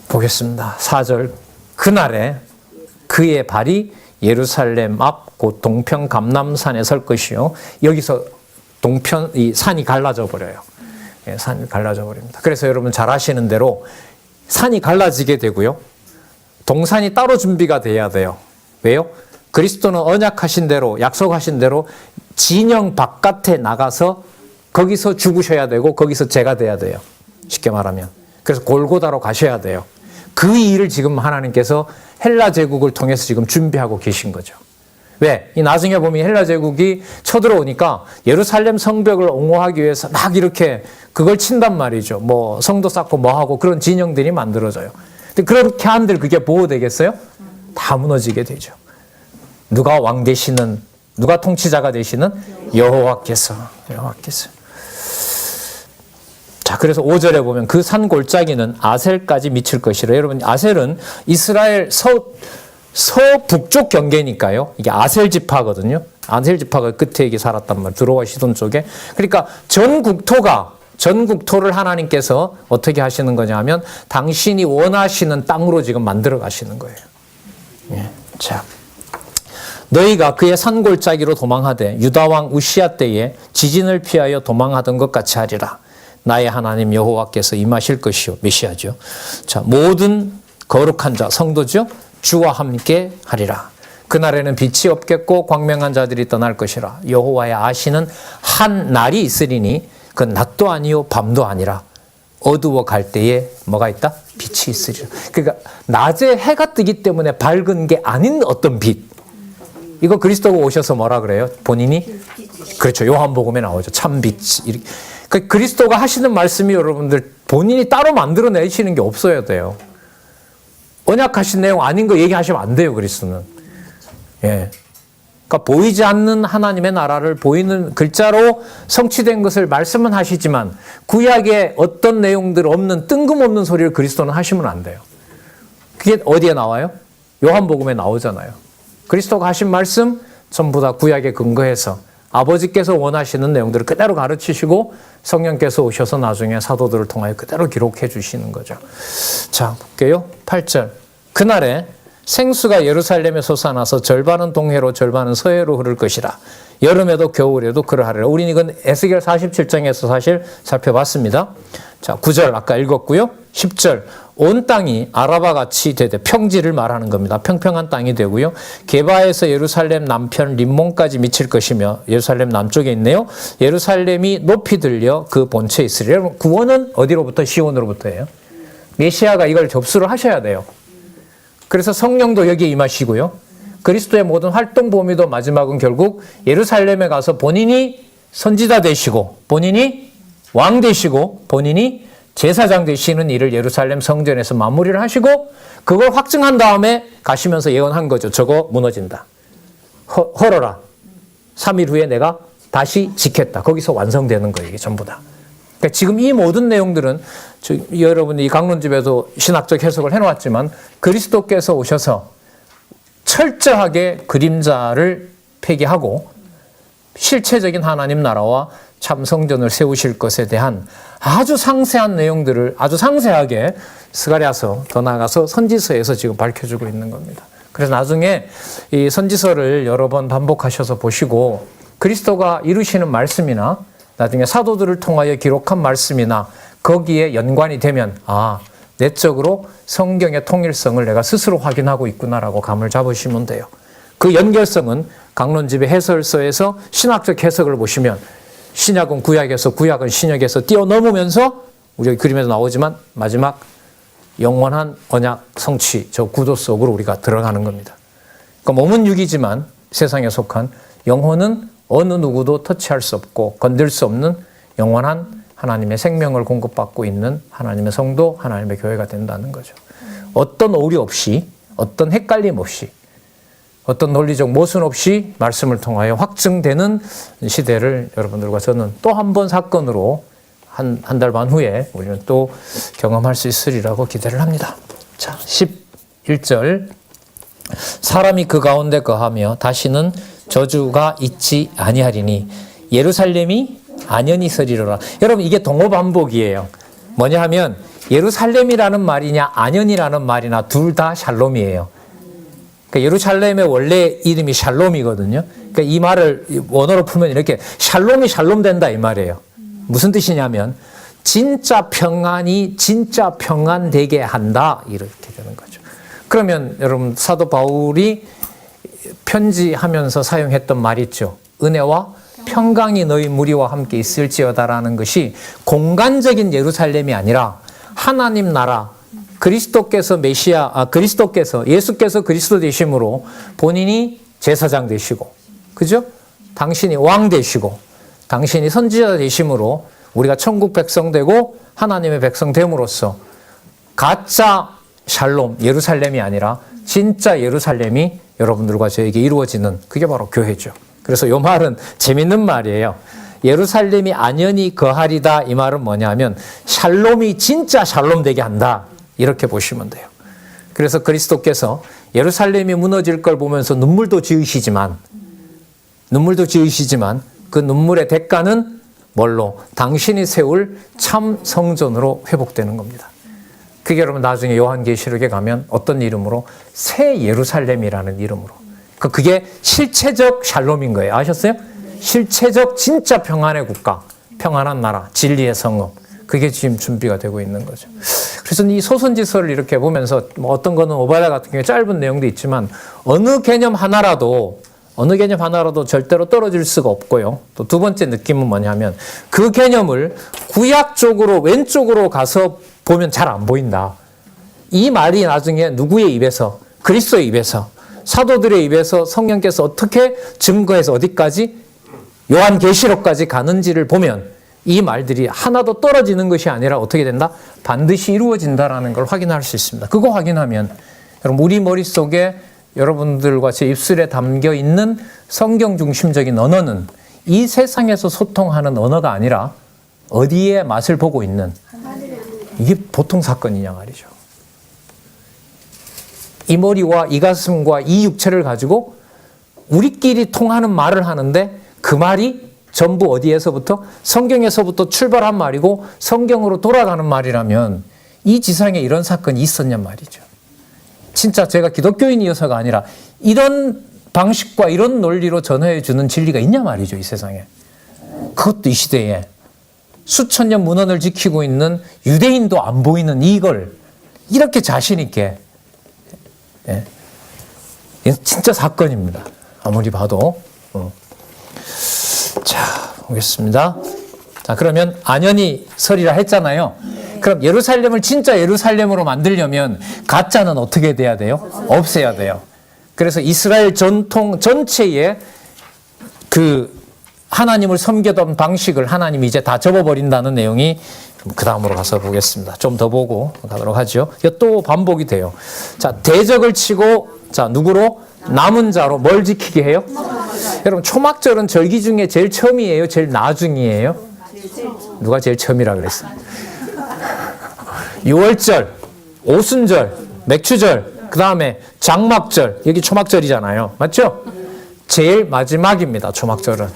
보겠습니다. 4절. 그날에 그의 발이 예루살렘 앞 곧 동편 감람산에 설 것이요. 여기서 이 산이 갈라져 버려요. 예, 산이 갈라져 버립니다. 그래서 여러분 잘 아시는 대로 산이 갈라지게 되고요. 동산이 따로 준비가 돼야 돼요. 왜요? 그리스도는 언약하신 대로, 약속하신 대로 진영 바깥에 나가서 거기서 죽으셔야 되고 거기서 제가 돼야 돼요. 쉽게 말하면. 그래서 골고다로 가셔야 돼요. 그 일을 지금 하나님께서 헬라 제국을 통해서 지금 준비하고 계신 거죠. 왜? 이 나중에 보면 헬라 제국이 쳐들어오니까 예루살렘 성벽을 옹호하기 위해서 막 이렇게 그걸 친단 말이죠. 뭐 성도 쌓고 뭐 하고 그런 진영들이 만들어져요. 근데 그렇게 한들 그게 보호되겠어요? 다 무너지게 되죠. 누가 왕 되시는, 누가 통치자가 되시는? 여호와께서. 자, 그래서 5절에 보면 그 산 골짜기는 아셀까지 미칠 것이라. 여러분, 아셀은 이스라엘 서북쪽 경계니까요. 이게 아셀 지파거든요. 아셀 지파가 끝에 이게 살았단 말이에요. 드로와 시돈 쪽에. 그러니까 전 국토를 하나님께서 어떻게 하시는 거냐 하면 당신이 원하시는 땅으로 지금 만들어 가시는 거예요. 예. 자, 너희가 그의 산골짜기로 도망하되 유다왕 우시야 때에 지진을 피하여 도망하던 것 같이 하리라. 나의 하나님 여호와께서 임하실 것이요. 메시아죠. 자, 모든 거룩한 자, 성도죠. 주와 함께 하리라. 그날에는 빛이 없겠고 광명한 자들이 떠날 것이라. 여호와의 아시는 한 날이 있으리니 그 낮도 아니요 밤도 아니라 어두워 갈 때에 뭐가 있다? 빛이 있으리라. 그러니까 낮에 해가 뜨기 때문에 밝은 게 아닌 어떤 빛. 이거 그리스도가 오셔서 뭐라 그래요? 본인이? 그렇죠. 요한복음에 나오죠. 참빛. 그러니까 그리스도가 하시는 말씀이 여러분들 본인이 따로 만들어내시는 게 없어야 돼요. 언약하신 내용 아닌 거 얘기하시면 안 돼요, 그리스도는. 예. 그러니까 보이지 않는 하나님의 나라를 보이는 글자로 성취된 것을 말씀은 하시지만 구약에 어떤 내용들 없는 뜬금없는 소리를 그리스도는 하시면 안 돼요. 그게 어디에 나와요? 요한복음에 나오잖아요. 그리스도가 하신 말씀 전부 다 구약에 근거해서 아버지께서 원하시는 내용들을 그대로 가르치시고 성령께서 오셔서 나중에 사도들을 통하여 그대로 기록해 주시는 거죠. 자, 볼게요. 8절. 그날에 생수가 예루살렘에 솟아나서 절반은 동해로 절반은 서해로 흐를 것이라. 여름에도 겨울에도 그러하리라. 우리는 이건 에스겔 47장에서 사실 살펴봤습니다. 자, 9절 아까 읽었고요. 10절. 온 땅이 아라바 같이 되되 평지를 말하는 겁니다. 평평한 땅이 되고요. 게바에서 예루살렘 남편 림몬까지 미칠 것이며 예루살렘 남쪽에 있네요. 예루살렘이 높이 들려 그 본체에 있으리라. 여러분, 구원은 어디로부터? 시온으로부터예요. 메시아가 이걸 접수를 하셔야 돼요. 그래서 성령도 여기에 임하시고요. 그리스도의 모든 활동 범위도 마지막은 결국 예루살렘에 가서 본인이 선지자 되시고 본인이 왕 되시고 본인이 제사장 되시는 일을 예루살렘 성전에서 마무리를 하시고 그걸 확증한 다음에 가시면서 예언한 거죠. 저거 무너진다. 헐어라. 3일 후에 내가 다시 지켰다. 거기서 완성되는 거예요. 이게 전부 다. 그러니까 지금 이 모든 내용들은 여러분이 이 강론집에도 신학적 해석을 해놓았지만 그리스도께서 오셔서 철저하게 그림자를 폐기하고 실체적인 하나님 나라와 참 성전을 세우실 것에 대한 아주 상세한 내용들을 아주 상세하게 스가랴서 더 나아가서 선지서에서 지금 밝혀주고 있는 겁니다. 그래서 나중에 이 선지서를 여러 번 반복하셔서 보시고 그리스도가 이루시는 말씀이나 나중에 사도들을 통하여 기록한 말씀이나 거기에 연관이 되면 내적으로 성경의 통일성을 내가 스스로 확인하고 있구나라고 감을 잡으시면 돼요. 그 연결성은 강론집의 해설서에서 신학적 해석을 보시면 신약은 구약에서 구약은 신약에서 뛰어넘으면서 우리가 그림에도 나오지만 마지막 영원한 언약 성취 저 구도 속으로 우리가 들어가는 겁니다. 그러니까 몸은 육이지만 세상에 속한 영혼은 어느 누구도 터치할 수 없고 건들 수 없는 영원한 하나님의 생명을 공급받고 있는 하나님의 성도, 하나님의 교회가 된다는 거죠. 어떤 오류 없이, 어떤 헷갈림 없이, 어떤 논리적 모순 없이 말씀을 통하여 확증되는 시대를 여러분들과 저는 또 한 번 사건으로 한 달 반 후에 우리는 또 경험할 수 있으리라고 기대를 합니다. 자, 11절. 사람이 그 가운데 거하며 다시는 저주가 있지 아니하리니 예루살렘이 안연히 서리로라. 여러분 이게 동어 반복이에요. 뭐냐 하면 예루살렘이라는 말이냐 안연이라는 말이나 둘 다 샬롬이에요. 그러니까 예루살렘의 원래 이름이 샬롬이거든요. 그러니까 이 말을 원어로 풀면 이렇게 샬롬이 샬롬된다 이 말이에요. 무슨 뜻이냐면 진짜 평안이 진짜 평안되게 한다 이렇게 되는 거죠. 그러면 여러분 사도 바울이 편지하면서 사용했던 말 있죠. 은혜와 평강이 너희 무리와 함께 있을지어다라는 것이 공간적인 예루살렘이 아니라 하나님 나라 그리스도께서 예수께서 그리스도 되심으로 본인이 제사장 되시고 그죠? 당신이 왕 되시고 당신이 선지자 되심으로 우리가 천국 백성 되고 하나님의 백성 됨으로써 가짜 샬롬 예루살렘이 아니라 진짜 예루살렘이 여러분들과 저에게 이루어지는 그게 바로 교회죠. 그래서 이 말은 재밌는 말이에요. 예루살렘이 안연히 거하리다 이 말은 뭐냐면 샬롬이 진짜 샬롬 되게 한다 이렇게 보시면 돼요. 그래서 그리스도께서 예루살렘이 무너질 걸 보면서 눈물도 지으시지만 그 눈물의 대가는 뭘로? 당신이 세울 참 성전으로 회복되는 겁니다. 그게 여러분 나중에 요한계시록에 가면 어떤 이름으로? 새 예루살렘이라는 이름으로. 그게 실체적 샬롬인 거예요. 아셨어요? 실체적 진짜 평안의 국가, 평안한 나라, 진리의 성읍. 그게 지금 준비가 되고 있는 거죠. 그래서 이 소선지서를 이렇게 보면서 어떤 거는 오바댜 같은 경우에 짧은 내용도 있지만 어느 개념 하나라도 절대로 떨어질 수가 없고요. 또 두 번째 느낌은 뭐냐면 그 개념을 구약 쪽으로 왼쪽으로 가서 보면 잘 안 보인다. 이 말이 나중에 누구의 입에서? 그리스도의 입에서, 사도들의 입에서 성령께서 어떻게 증거해서 어디까지? 요한계시록까지 가는지를 보면 이 말들이 하나도 떨어지는 것이 아니라 어떻게 된다? 반드시 이루어진다라는 걸 확인할 수 있습니다. 그거 확인하면 여러분 우리 머릿속에 여러분들과 제 입술에 담겨 있는 성경 중심적인 언어는 이 세상에서 소통하는 언어가 아니라 어디에 맛을 보고 있는 이게 보통 사건이냐 말이죠. 이 머리와 이 가슴과 이 육체를 가지고 우리끼리 통하는 말을 하는데 그 말이 전부 어디에서부터? 성경에서부터 출발한 말이고 성경으로 돌아가는 말이라면 이 지상에 이런 사건이 있었냔 말이죠. 진짜 제가 기독교인이어서가 아니라 이런 방식과 이런 논리로 전해해 주는 진리가 있냐 말이죠. 이 세상에. 그것도 이 시대에 수천 년 문헌을 지키고 있는 유대인도 안 보이는 이걸 이렇게 자신 있게 진짜 사건입니다. 아무리 봐도. 자, 보겠습니다. 자, 그러면 안연히 서리라 했잖아요. 그럼 예루살렘을 진짜 예루살렘으로 만들려면 가짜는 어떻게 돼야 돼요? 없애야 돼요. 그래서 이스라엘 전통 전체에 그 하나님을 섬기던 방식을 하나님이 이제 다 접어버린다는 내용이 그 다음으로 가서 보겠습니다. 좀 더 보고 가도록 하죠. 또 반복이 돼요. 자, 대적을 치고, 자, 누구로? 남은 자로 뭘 지키게 해요? 여러분, 초막절은 절기 중에 제일 처음이에요? 제일 나중이에요? 누가 제일 처음이라 그랬어요? 유월절, 오순절, 맥추절, 그 다음에 장막절, 여기 초막절이잖아요. 맞죠? 제일 마지막입니다. 초막절은.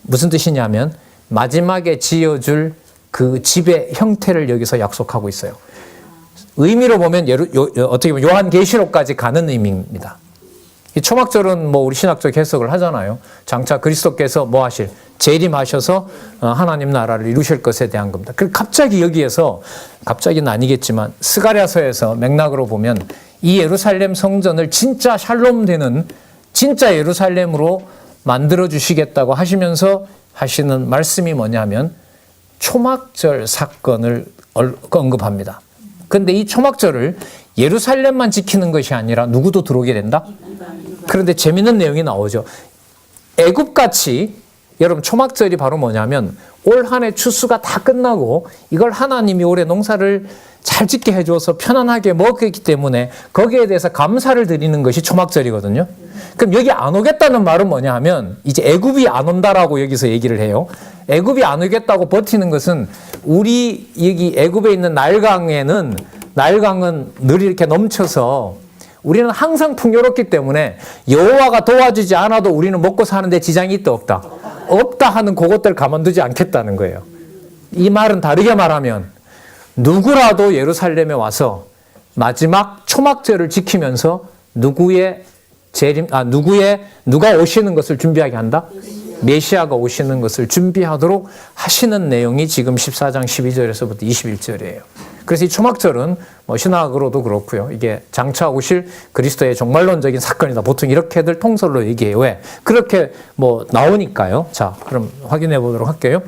무슨 뜻이냐면 마지막에 지어줄 그 집의 형태를 여기서 약속하고 있어요. 의미로 보면 어떻게 보면 요한계시록까지 가는 의미입니다. 이 초막절은 뭐 우리 신학적 해석을 하잖아요. 장차 그리스도께서 뭐 하실? 재림하셔서 하나님 나라를 이루실 것에 대한 겁니다. 그리고 갑자기 여기에서, 갑자기는 아니겠지만 스가랴서에서 맥락으로 보면 이 예루살렘 성전을 진짜 샬롬 되는 진짜 예루살렘으로 만들어 주시겠다고 하시면서 하시는 말씀이 뭐냐면 초막절 사건을 언급합니다. 그런데 이 초막절을 예루살렘만 지키는 것이 아니라 누구도 들어오게 된다? 그런데 재미있는 내용이 나오죠. 애굽같이, 여러분 초막절이 바로 뭐냐면 올 한 해 추수가 다 끝나고 이걸 하나님이 올해 농사를 잘 짓게 해줘서 편안하게 먹었기 때문에 거기에 대해서 감사를 드리는 것이 초막절이거든요. 그럼 여기 안 오겠다는 말은 뭐냐 하면 이제 애굽이 안 온다라고 여기서 얘기를 해요. 애굽이 안 오겠다고 버티는 것은 우리 여기 애굽에 있는 나일강은 늘 이렇게 넘쳐서 우리는 항상 풍요롭기 때문에 여호와가 도와주지 않아도 우리는 먹고 사는데 지장이 있다 없다? 없다 하는 그것들 가만두지 않겠다는 거예요. 이 말은 다르게 말하면 누구라도 예루살렘에 와서 마지막 초막절을 지키면서 누가 오시는 것을 준비하게 한다? 메시아가 오시는 것을 준비하도록 하시는 내용이 지금 14장 12절에서부터 21절이에요. 그래서 이 초막절은 뭐 신학으로도 그렇고요. 이게 장차 오실 그리스도의 종말론적인 사건이다. 보통 이렇게들 통설로 얘기해요. 왜? 그렇게 뭐 나오니까요. 자, 그럼 확인해 보도록 할게요.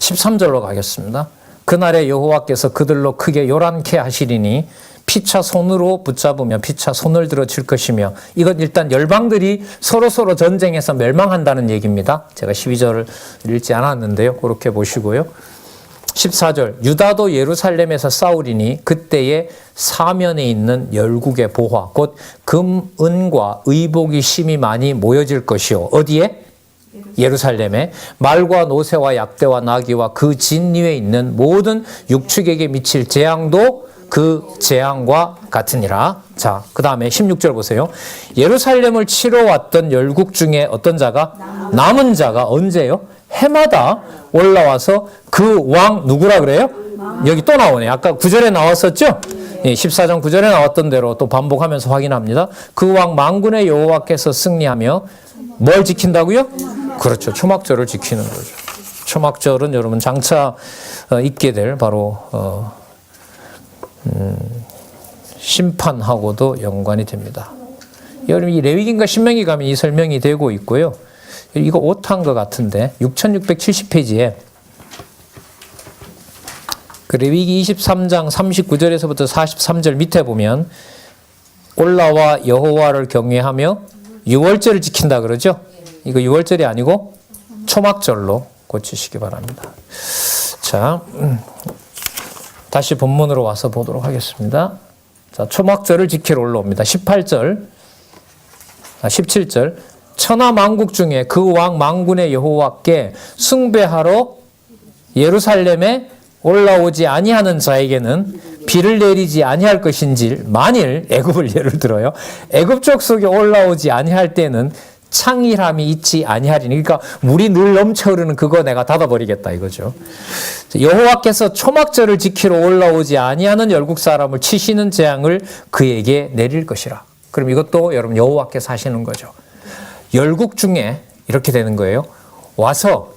13절로 가겠습니다. 그날에 여호와께서 그들로 크게 요란케 하시리니 피차 손으로 붙잡으며 피차 손을 들어 칠 것이며, 이건 일단 열방들이 서로 전쟁해서 멸망한다는 얘기입니다. 제가 12절을 읽지 않았는데요. 그렇게 보시고요. 14절, 유다도 예루살렘에서 싸우리니 그때에 사면에 있는 열국의 보화 곧 금, 은과 의복이 심히 많이 모여질 것이요. 어디에? 예루살렘에 말과 노새와 약대와 나귀와 그 진리에 있는 모든 육축에게 미칠 재앙도 그 재앙과 같으니라. 자, 그 다음에 16절 보세요. 예루살렘을 치러 왔던 열국 중에 어떤 자가? 남은 자가 언제요? 해마다 올라와서 그 왕 누구라 그래요? 여기 또 나오네. 아까 9절에 나왔었죠? 14장 9절에 나왔던 대로 또 반복하면서 확인합니다. 그 왕 만군의 여호와께서 승리하며 뭘 지킨다고요? 그렇죠. 초막절을 지키는 거죠. 초막절은 여러분 장차 있게 될 바로 심판하고도 연관이 됩니다. 여러분 이 레위기인가 신명기 가면 이 설명이 되고 있고요. 이거 오타인 것 같은데 6670페이지에 그 레위기 23장 39절에서부터 43절 밑에 보면 올라와 여호와를 경외하며 유월절을 지킨다 그러죠. 이거 유월절이 아니고 초막절로 고치시기 바랍니다. 자, 다시 본문으로 와서 보도록 하겠습니다. 자, 초막절을 지키러 올라옵니다. 17절 천하 만국 중에 그 왕 만군의 여호와께 숭배하러 예루살렘에 올라오지 아니하는 자에게는 비를 내리지 아니할 것인지, 만일 애굽을 예를 들어요. 애굽 족속에 올라오지 아니할 때는 창일함이 있지 아니하리니, 그러니까 물이 늘 넘쳐 흐르는 그거 내가 닫아버리겠다 이거죠. 여호와께서 초막절을 지키러 올라오지 아니하는 열국 사람을 치시는 재앙을 그에게 내릴 것이라. 그럼 이것도 여러분 여호와께서 하시는 거죠. 열국 중에 이렇게 되는 거예요. 와서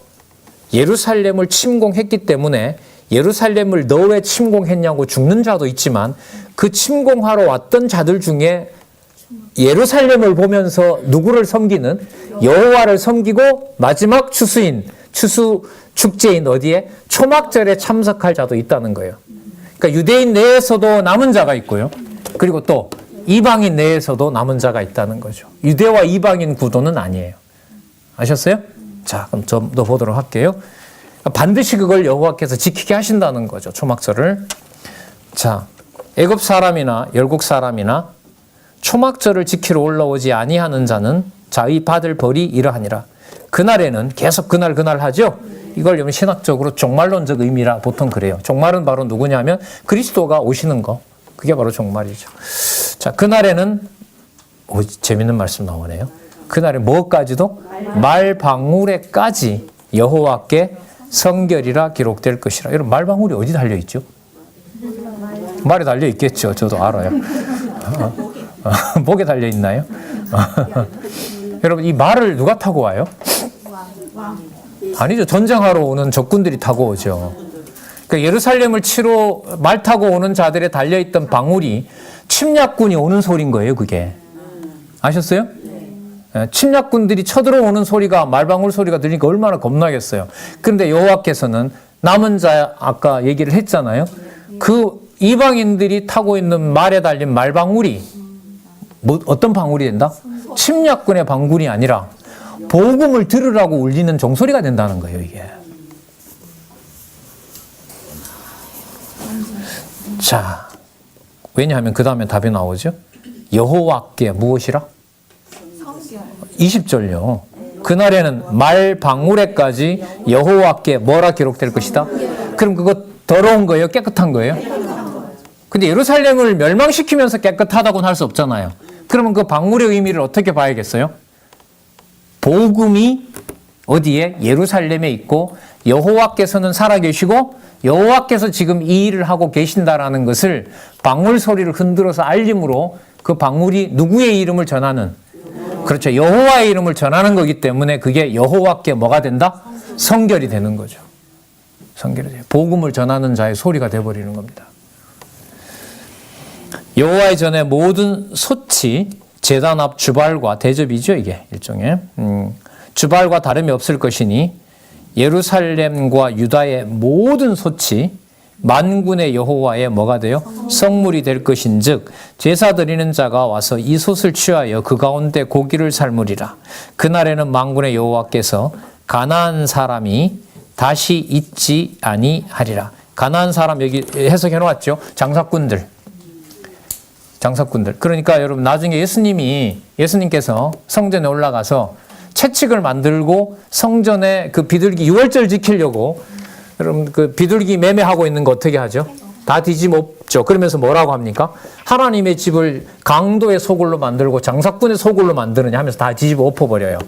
예루살렘을 침공했기 때문에 예루살렘을 너 왜 침공했냐고 죽는 자도 있지만, 그 침공하러 왔던 자들 중에 예루살렘을 보면서 누구를 섬기는? 여호와를 섬기고 마지막 추수 축제인 어디에? 초막절에 참석할 자도 있다는 거예요. 그러니까 유대인 내에서도 남은 자가 있고요. 그리고 또 이방인 내에서도 남은 자가 있다는 거죠. 유대와 이방인 구도는 아니에요. 아셨어요? 자, 그럼 좀 더 보도록 할게요. 반드시 그걸 여호와께서 지키게 하신다는 거죠. 초막절을. 자, 애굽 사람이나 열국 사람이나 초막절을 지키러 올라오지 아니하는 자는 자의 받을 벌이 이러하니라. 그날에는 계속 그날 하죠. 이걸 여러분 신학적으로 종말론적 의미라 보통 그래요. 종말은 바로 누구냐면 그리스도가 오시는 거. 그게 바로 종말이죠. 자, 그날에는 재밌는 말씀 나오네요. 그날에 뭐까지도 말방울에까지 여호와께 성결이라 기록될 것이라. 여러분 말방울이 어디 달려 있죠? 말에 달려 있겠죠. 저도 알아요. 목에 달려 있나요? 여러분 이 말을 누가 타고 와요? 아니죠. 전쟁하러 오는 적군들이 타고 오죠. 그러니까 예루살렘을 치러 말 타고 오는 자들에 달려있던 방울이 침략군이 오는 소리인 거예요. 그게. 아셨어요? 침략군들이 쳐들어오는 소리가 말방울 소리가 들리니까 얼마나 겁나겠어요. 그런데 여호와께서는 남은 자 아까 얘기를 했잖아요. 그 이방인들이 타고 있는 말에 달린 말방울이 어떤 방울이 된다? 침략군의 방울이 아니라 복음을 들으라고 울리는 종소리가 된다는 거예요. 이게. 자, 왜냐하면 그 다음에 답이 나오죠. 여호와께 무엇이라? 20절요. 그날에는 말방울에까지 여호와께 뭐라 기록될 것이다? 그럼 그거 더러운 거예요? 깨끗한 거예요? 근데 예루살렘을 멸망시키면서 깨끗하다고는 할 수 없잖아요. 그러면 그 방울의 의미를 어떻게 봐야겠어요? 복음이 어디에? 예루살렘에 있고 여호와께서는 살아계시고 여호와께서 지금 이 일을 하고 계신다라는 것을 방울 소리를 흔들어서 알림으로 그 방울이 누구의 이름을 전하는, 그렇죠, 여호와의 이름을 전하는 거기 때문에 그게 여호와께 뭐가 된다? 성결이 되는 거죠. 성결이 돼요. 복음을 전하는 자의 소리가 되어버리는 겁니다. 여호와의 전에 모든 소치, 제단 앞 주발과 대접이죠. 이게 일종의 주발과 다름이 없을 것이니 예루살렘과 유다의 모든 소치 만군의 여호와의 뭐가 돼요? 성물이 될 것인즉 제사 드리는 자가 와서 이 솥을 취하여 그 가운데 고기를 삶으리라. 그날에는 만군의 여호와께서 가나안 사람이 다시 있지 아니하리라. 가나안 사람 여기 해석해 놓았죠. 장사꾼들. 그러니까 여러분 나중에 예수님께서 성전에 올라가서 채찍을 만들고 성전에 그 비둘기 유월절 지키려고 여러분 그 비둘기 매매하고 있는 거 어떻게 하죠? 다 뒤집어엎죠. 그러면서 뭐라고 합니까? 하나님의 집을 강도의 소굴로 만들고 장사꾼의 소굴로 만드느냐 하면서 다 뒤집어 엎어버려요.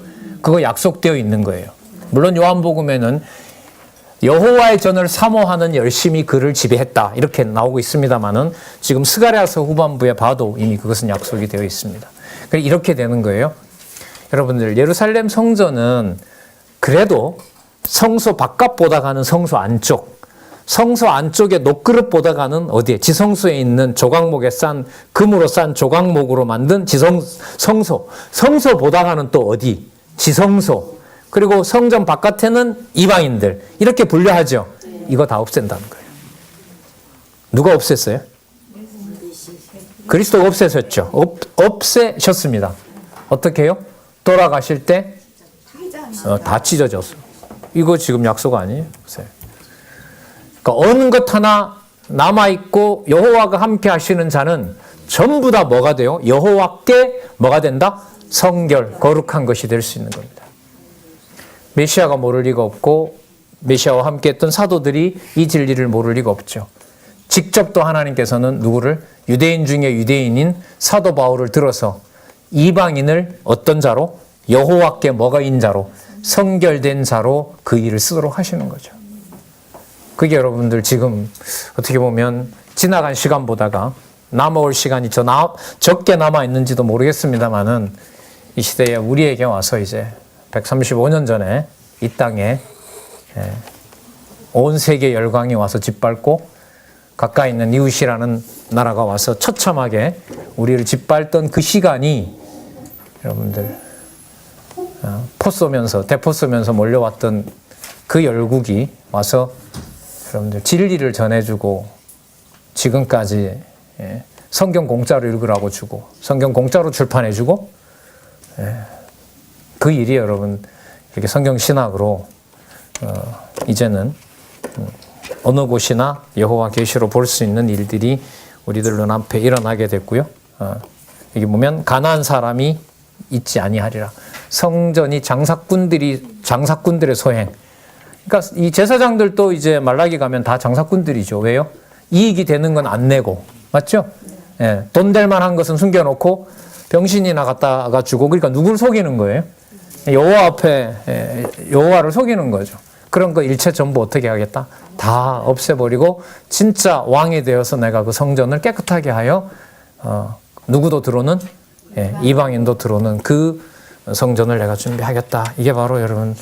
그거 약속되어 있는 거예요. 물론 요한복음에는 여호와의 전을 사모하는 열심히 그를 지배했다 이렇게 나오고 있습니다만은 지금 스가랴서 후반부에 봐도 이미 그것은 약속이 되어 있습니다. 이렇게 되는 거예요. 여러분들 예루살렘 성전은 그래도 성소 바깥보다가는 성소 안쪽, 성소 안쪽에 녹그릇보다가는 어디에? 지성소에 있는 조각목에 싼 금으로 싼 조각목으로 만든 성소보다가는 또 어디? 지성소. 그리고 성전 바깥에는 이방인들 이렇게 분류하죠. 이거 다 없앤다는 거예요. 누가 없앴어요? 그리스도가 없애셨죠. 없애셨습니다. 어떻게 해요? 돌아가실 때 다 찢어졌어. 이거 지금 약속 아니에요? 그러니까 어느 것 하나 남아있고 여호와가 함께 하시는 자는 전부 다 뭐가 돼요? 여호와께 뭐가 된다? 성결, 거룩한 것이 될 수 있는 겁니다. 메시아가 모를 리가 없고 메시아와 함께 했던 사도들이 이 진리를 모를 리가 없죠. 직접 또 하나님께서는 누구를? 유대인 중에 유대인인 사도 바울을 들어서 이방인을 어떤 자로? 여호와께 뭐가인 자로? 성결된 자로 그 일을 쓰도록 하시는 거죠. 그게 여러분들 지금 어떻게 보면 지나간 시간보다가 남아올 시간이 적게 남아있는지도 모르겠습니다만은 이 시대에 우리에게 와서 이제 135년 전에 이 땅에 온 세계 열강이 와서 짓밟고 가까이 있는 이웃이라는 나라가 와서 처참하게 우리를 짓밟던 그 시간이 여러분들 대포 쏘면서 몰려왔던 그 열국이 와서 여러분들 진리를 전해주고 지금까지 성경 공짜로 읽으라고 주고 성경 공짜로 출판해주고 그 일이 여러분 이렇게 성경 신학으로 이제는 어느 곳이나 여호와 계시로 볼 수 있는 일들이 우리들 눈앞에 일어나게 됐고요. 여기 보면 가난한 사람이 있지 아니하리라. 성전이 장사꾼들의 소행. 그러니까 이 제사장들도 이제 말라기 가면 다 장사꾼들이죠. 왜요? 이익이 되는 건 안 내고, 맞죠? 예, 돈 될 만한 것은 숨겨놓고 병신이나 갖다가 주고, 그러니까 누굴 속이는 거예요? 여호와 앞에 여호와를 속이는 거죠. 그런 거 일체 전부 어떻게 하겠다? 다 없애버리고 진짜 왕이 되어서 내가 그 성전을 깨끗하게 하여 누구도 들어오는 이방인도 들어오는 그 성전을 내가 준비하겠다. 이게 바로 여러분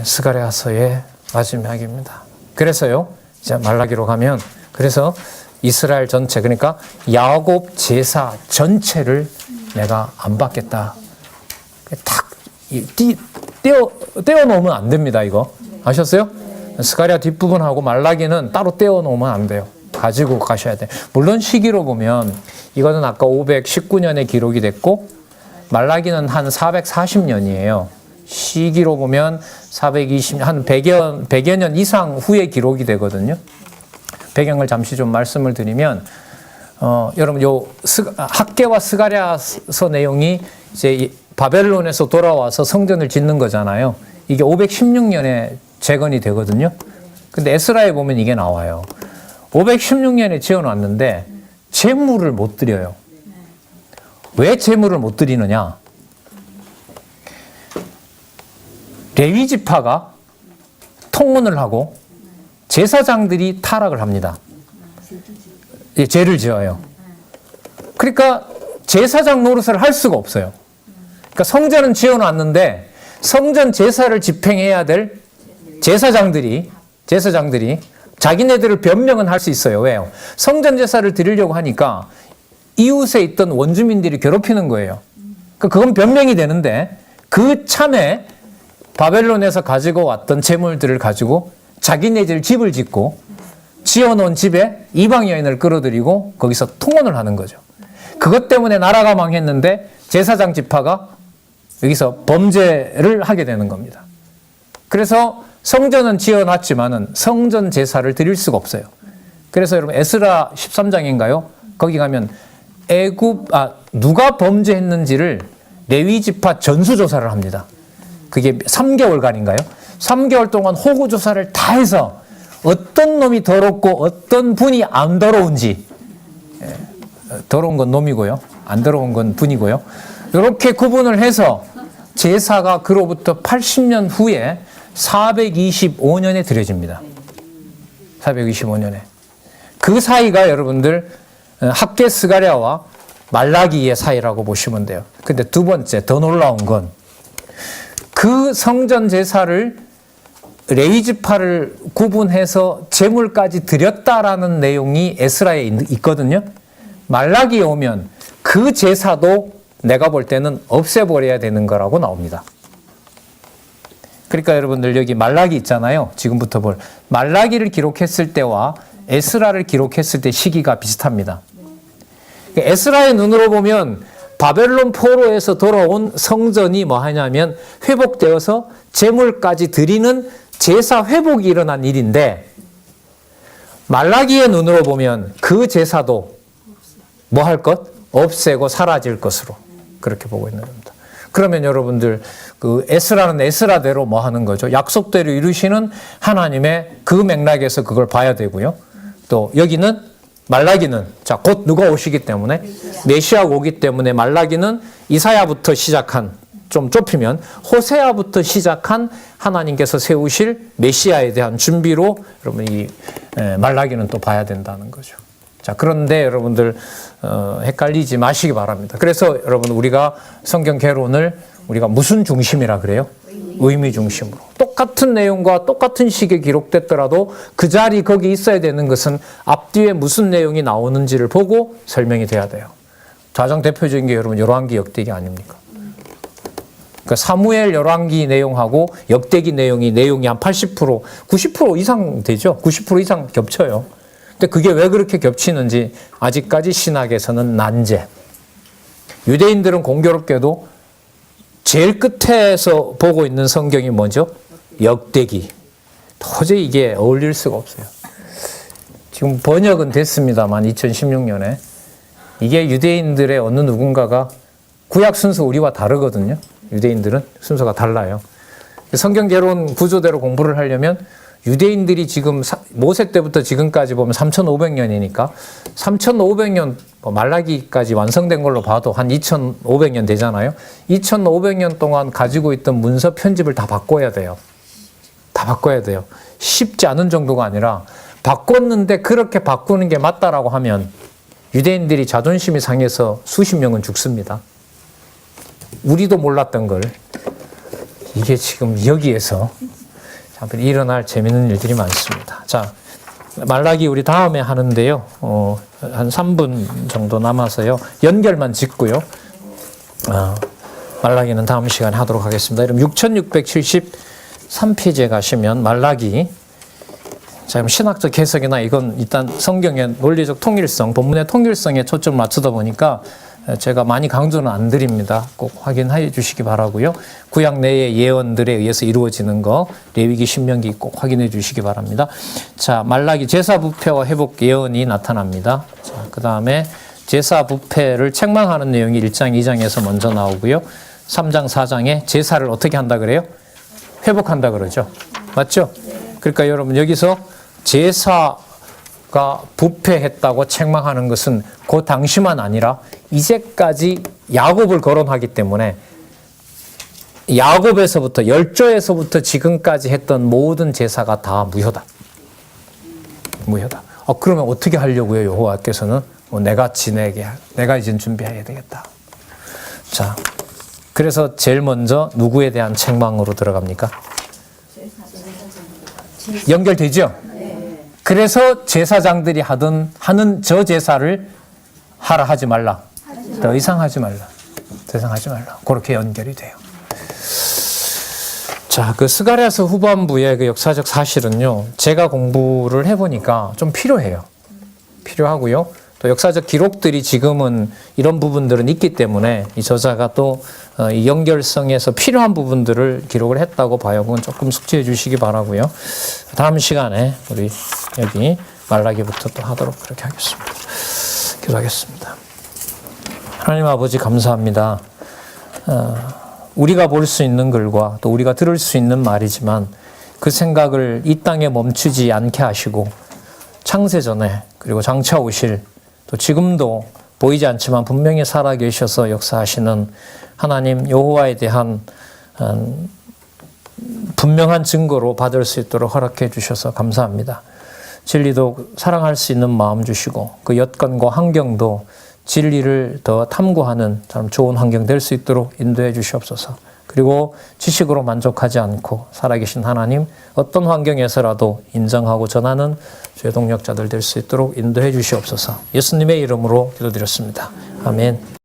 스가랴서의 마지막입니다. 그래서요, 이제 말라기로 가면 그래서 이스라엘 전체, 그러니까 야곱 제사 전체를 내가 안 받겠다. 탁 떼어 놓으면 안 됩니다. 이거 아셨어요? 스가랴 뒷부분하고 말라기는 따로 떼어 놓으면 안 돼요. 가지고 가셔야 돼요. 물론 시기로 보면 이거는 아까 519년에 기록이 됐고 말라기는 한 440년이에요. 시기로 보면 420년, 한 100여 년 이상 후에 기록이 되거든요. 배경을 잠시 좀 말씀을 드리면, 여러분, 학개와 스가랴서 내용이 이제 바벨론에서 돌아와서 성전을 짓는 거잖아요. 이게 516년에 재건이 되거든요. 근데 에스라에 보면 이게 나와요. 516년에 지어놨는데 제물을 못 드려요. 왜 제물을 못 드리느냐? 레위 지파가 통혼을 하고 제사장들이 타락을 합니다. 죄를 지어요. 그러니까 제사장 노릇을 할 수가 없어요. 그러니까 성전은 지어놨는데 성전 제사를 집행해야 될 제사장들이 자기네들을 변명은 할 수 있어요. 왜요? 성전 제사를 드리려고 하니까 이웃에 있던 원주민들이 괴롭히는 거예요. 그건 변명이 되는데 그 참에 바벨론에서 가지고 왔던 재물들을 가지고 자기네들 집을 짓고 지어놓은 집에 이방 여인을 끌어들이고 거기서 통혼을 하는 거죠. 그것 때문에 나라가 망했는데 제사장 지파가 여기서 범죄를 하게 되는 겁니다. 그래서 성전은 지어놨지만은 성전 제사를 드릴 수가 없어요. 그래서 여러분 에스라 13장인가요? 거기 가면 누가 범죄했는지를 레위 지파 전수조사를 합니다. 그게 3개월간인가요? 3개월 동안 호구조사를 다 해서 어떤 놈이 더럽고 어떤 분이 안 더러운지, 더러운 건 놈이고요, 안 더러운 건 분이고요, 이렇게 구분을 해서 제사가 그로부터 80년 후에 425년에 드려집니다. 425년에. 그 사이가 여러분들 학개 스가랴와 말라기의 사이라고 보시면 돼요. 근데 두 번째 더 놀라운 건 그 성전 제사를 레위 지파를 구분해서 제물까지 드렸다라는 내용이 에스라에 있거든요. 말라기에 오면 그 제사도 내가 볼 때는 없애버려야 되는 거라고 나옵니다. 그러니까 여러분들 여기 말라기 있잖아요. 지금부터 볼 말라기를 기록했을 때와 에스라를 기록했을 때 시기가 비슷합니다. 에스라의 눈으로 보면 바벨론 포로에서 돌아온 성전이 뭐 하냐면 회복되어서 제물까지 드리는 제사 회복이 일어난 일인데 말라기의 눈으로 보면 그 제사도 뭐 할 것? 없애고 사라질 것으로 그렇게 보고 있는 겁니다. 그러면 여러분들 그 에스라는 에스라대로 뭐 하는 거죠? 약속대로 이루시는 하나님의 그 맥락에서 그걸 봐야 되고요. 또 여기는 말라기는 자, 곧 누가 오시기 때문에 메시아가 오기 때문에 말라기는 이사야부터 시작한 좀 좁히면 호세아부터 시작한 하나님께서 세우실 메시아에 대한 준비로 여러분 이 말라기는 또 봐야 된다는 거죠. 자, 그런데 여러분들 헷갈리지 마시기 바랍니다. 그래서 여러분 우리가 성경 개론을 우리가 무슨 중심이라 그래요? 의미 중심으로. 똑같은 내용과 똑같은 시기에 기록됐더라도 그 자리 거기 있어야 되는 것은 앞뒤에 무슨 내용이 나오는지를 보고 설명이 돼야 돼요. 가장 대표적인 게 여러분 열왕기 역대기 아닙니까? 그러니까 사무엘 열왕기 내용하고 역대기 내용이 한 80%, 90% 이상 되죠. 90% 이상 겹쳐요. 근데 그게 왜 그렇게 겹치는지 아직까지 신학에서는 난제. 유대인들은 공교롭게도 제일 끝에서 보고 있는 성경이 뭐죠? 역대기. 도저히 이게 어울릴 수가 없어요. 지금 번역은 됐습니다만 2016년에 이게 유대인들의 어느 누군가가 구약 순서 우리와 다르거든요. 유대인들은 순서가 달라요. 성경 개론 구조대로 공부를 하려면 유대인들이 지금 모세 때부터 지금까지 보면 3,500년이니까 3,500년 말라기까지 완성된 걸로 봐도 한 2,500년 되잖아요. 2,500년 동안 가지고 있던 문서 편집을 다 바꿔야 돼요. 다 바꿔야 돼요. 쉽지 않은 정도가 아니라 바꿨는데 그렇게 바꾸는 게 맞다라고 하면 유대인들이 자존심이 상해서 수십 명은 죽습니다. 우리도 몰랐던 걸 이게 지금 여기에서 일어날 재미있는 일들이 많습니다. 자, 말라기 우리 다음에 하는데요. 한 3분 정도 남아서요. 연결만 짓고요. 말라기는 다음 시간에 하도록 하겠습니다. 그럼 6673페이지에 가시면 말라기. 자, 그럼 신학적 해석이나 이건 일단 성경의 논리적 통일성, 본문의 통일성에 초점을 맞추다 보니까 제가 많이 강조는 안 드립니다. 꼭 확인해 주시기 바라고요. 구약 내의 예언들에 의해서 이루어지는 거 레위기 신명기 꼭 확인해 주시기 바랍니다. 자, 말라기 제사 부패와 회복 예언이 나타납니다. 자, 그다음에 제사 부패를 책망하는 내용이 1장 2장에서 먼저 나오고요. 3장 4장에 제사를 어떻게 한다 그래요? 회복한다 그러죠. 맞죠? 그러니까 여러분 여기서 제사가 부패했다고 책망하는 것은 그 당시만 아니라 이제까지 야곱을 거론하기 때문에 야곱에서부터 열조에서부터 지금까지 했던 모든 제사가 다 무효다. 무효다. 그러면 어떻게 하려고요? 여호와께서는 내가 지내게, 내가 이제 준비해야 되겠다. 자, 그래서 제일 먼저 누구에 대한 책망으로 들어갑니까? 연결되죠? 그래서 제사장들이 하는 저 제사를 하라 하지 말라. 더 이상 하지 말라. 더 이상 하지 말라. 그렇게 연결이 돼요. 자, 그 스가랴서 후반부의 그 역사적 사실은요, 제가 공부를 해보니까 좀 필요해요. 필요하고요. 또 역사적 기록들이 지금은 이런 부분들은 있기 때문에 이 저자가 또 이 연결성에서 필요한 부분들을 기록을 했다고 봐요. 그건 조금 숙지해 주시기 바라고요. 다음 시간에 우리 여기 말라기부터 또 하도록 그렇게 하겠습니다. 기도하겠습니다. 하나님 아버지 감사합니다. 우리가 볼 수 있는 글과 또 우리가 들을 수 있는 말이지만 그 생각을 이 땅에 멈추지 않게 하시고 창세전에 그리고 장차 오실 또 지금도 보이지 않지만 분명히 살아계셔서 역사하시는 하나님 여호와에 대한 분명한 증거로 받을 수 있도록 허락해 주셔서 감사합니다. 진리도 사랑할 수 있는 마음 주시고 그 여건과 환경도 진리를 더 탐구하는 참 좋은 환경 될 수 있도록 인도해 주시옵소서. 그리고 지식으로 만족하지 않고 살아계신 하나님 어떤 환경에서라도 인정하고 전하는 주의 동력자들 될 수 있도록 인도해 주시옵소서. 예수님의 이름으로 기도드렸습니다. 아멘.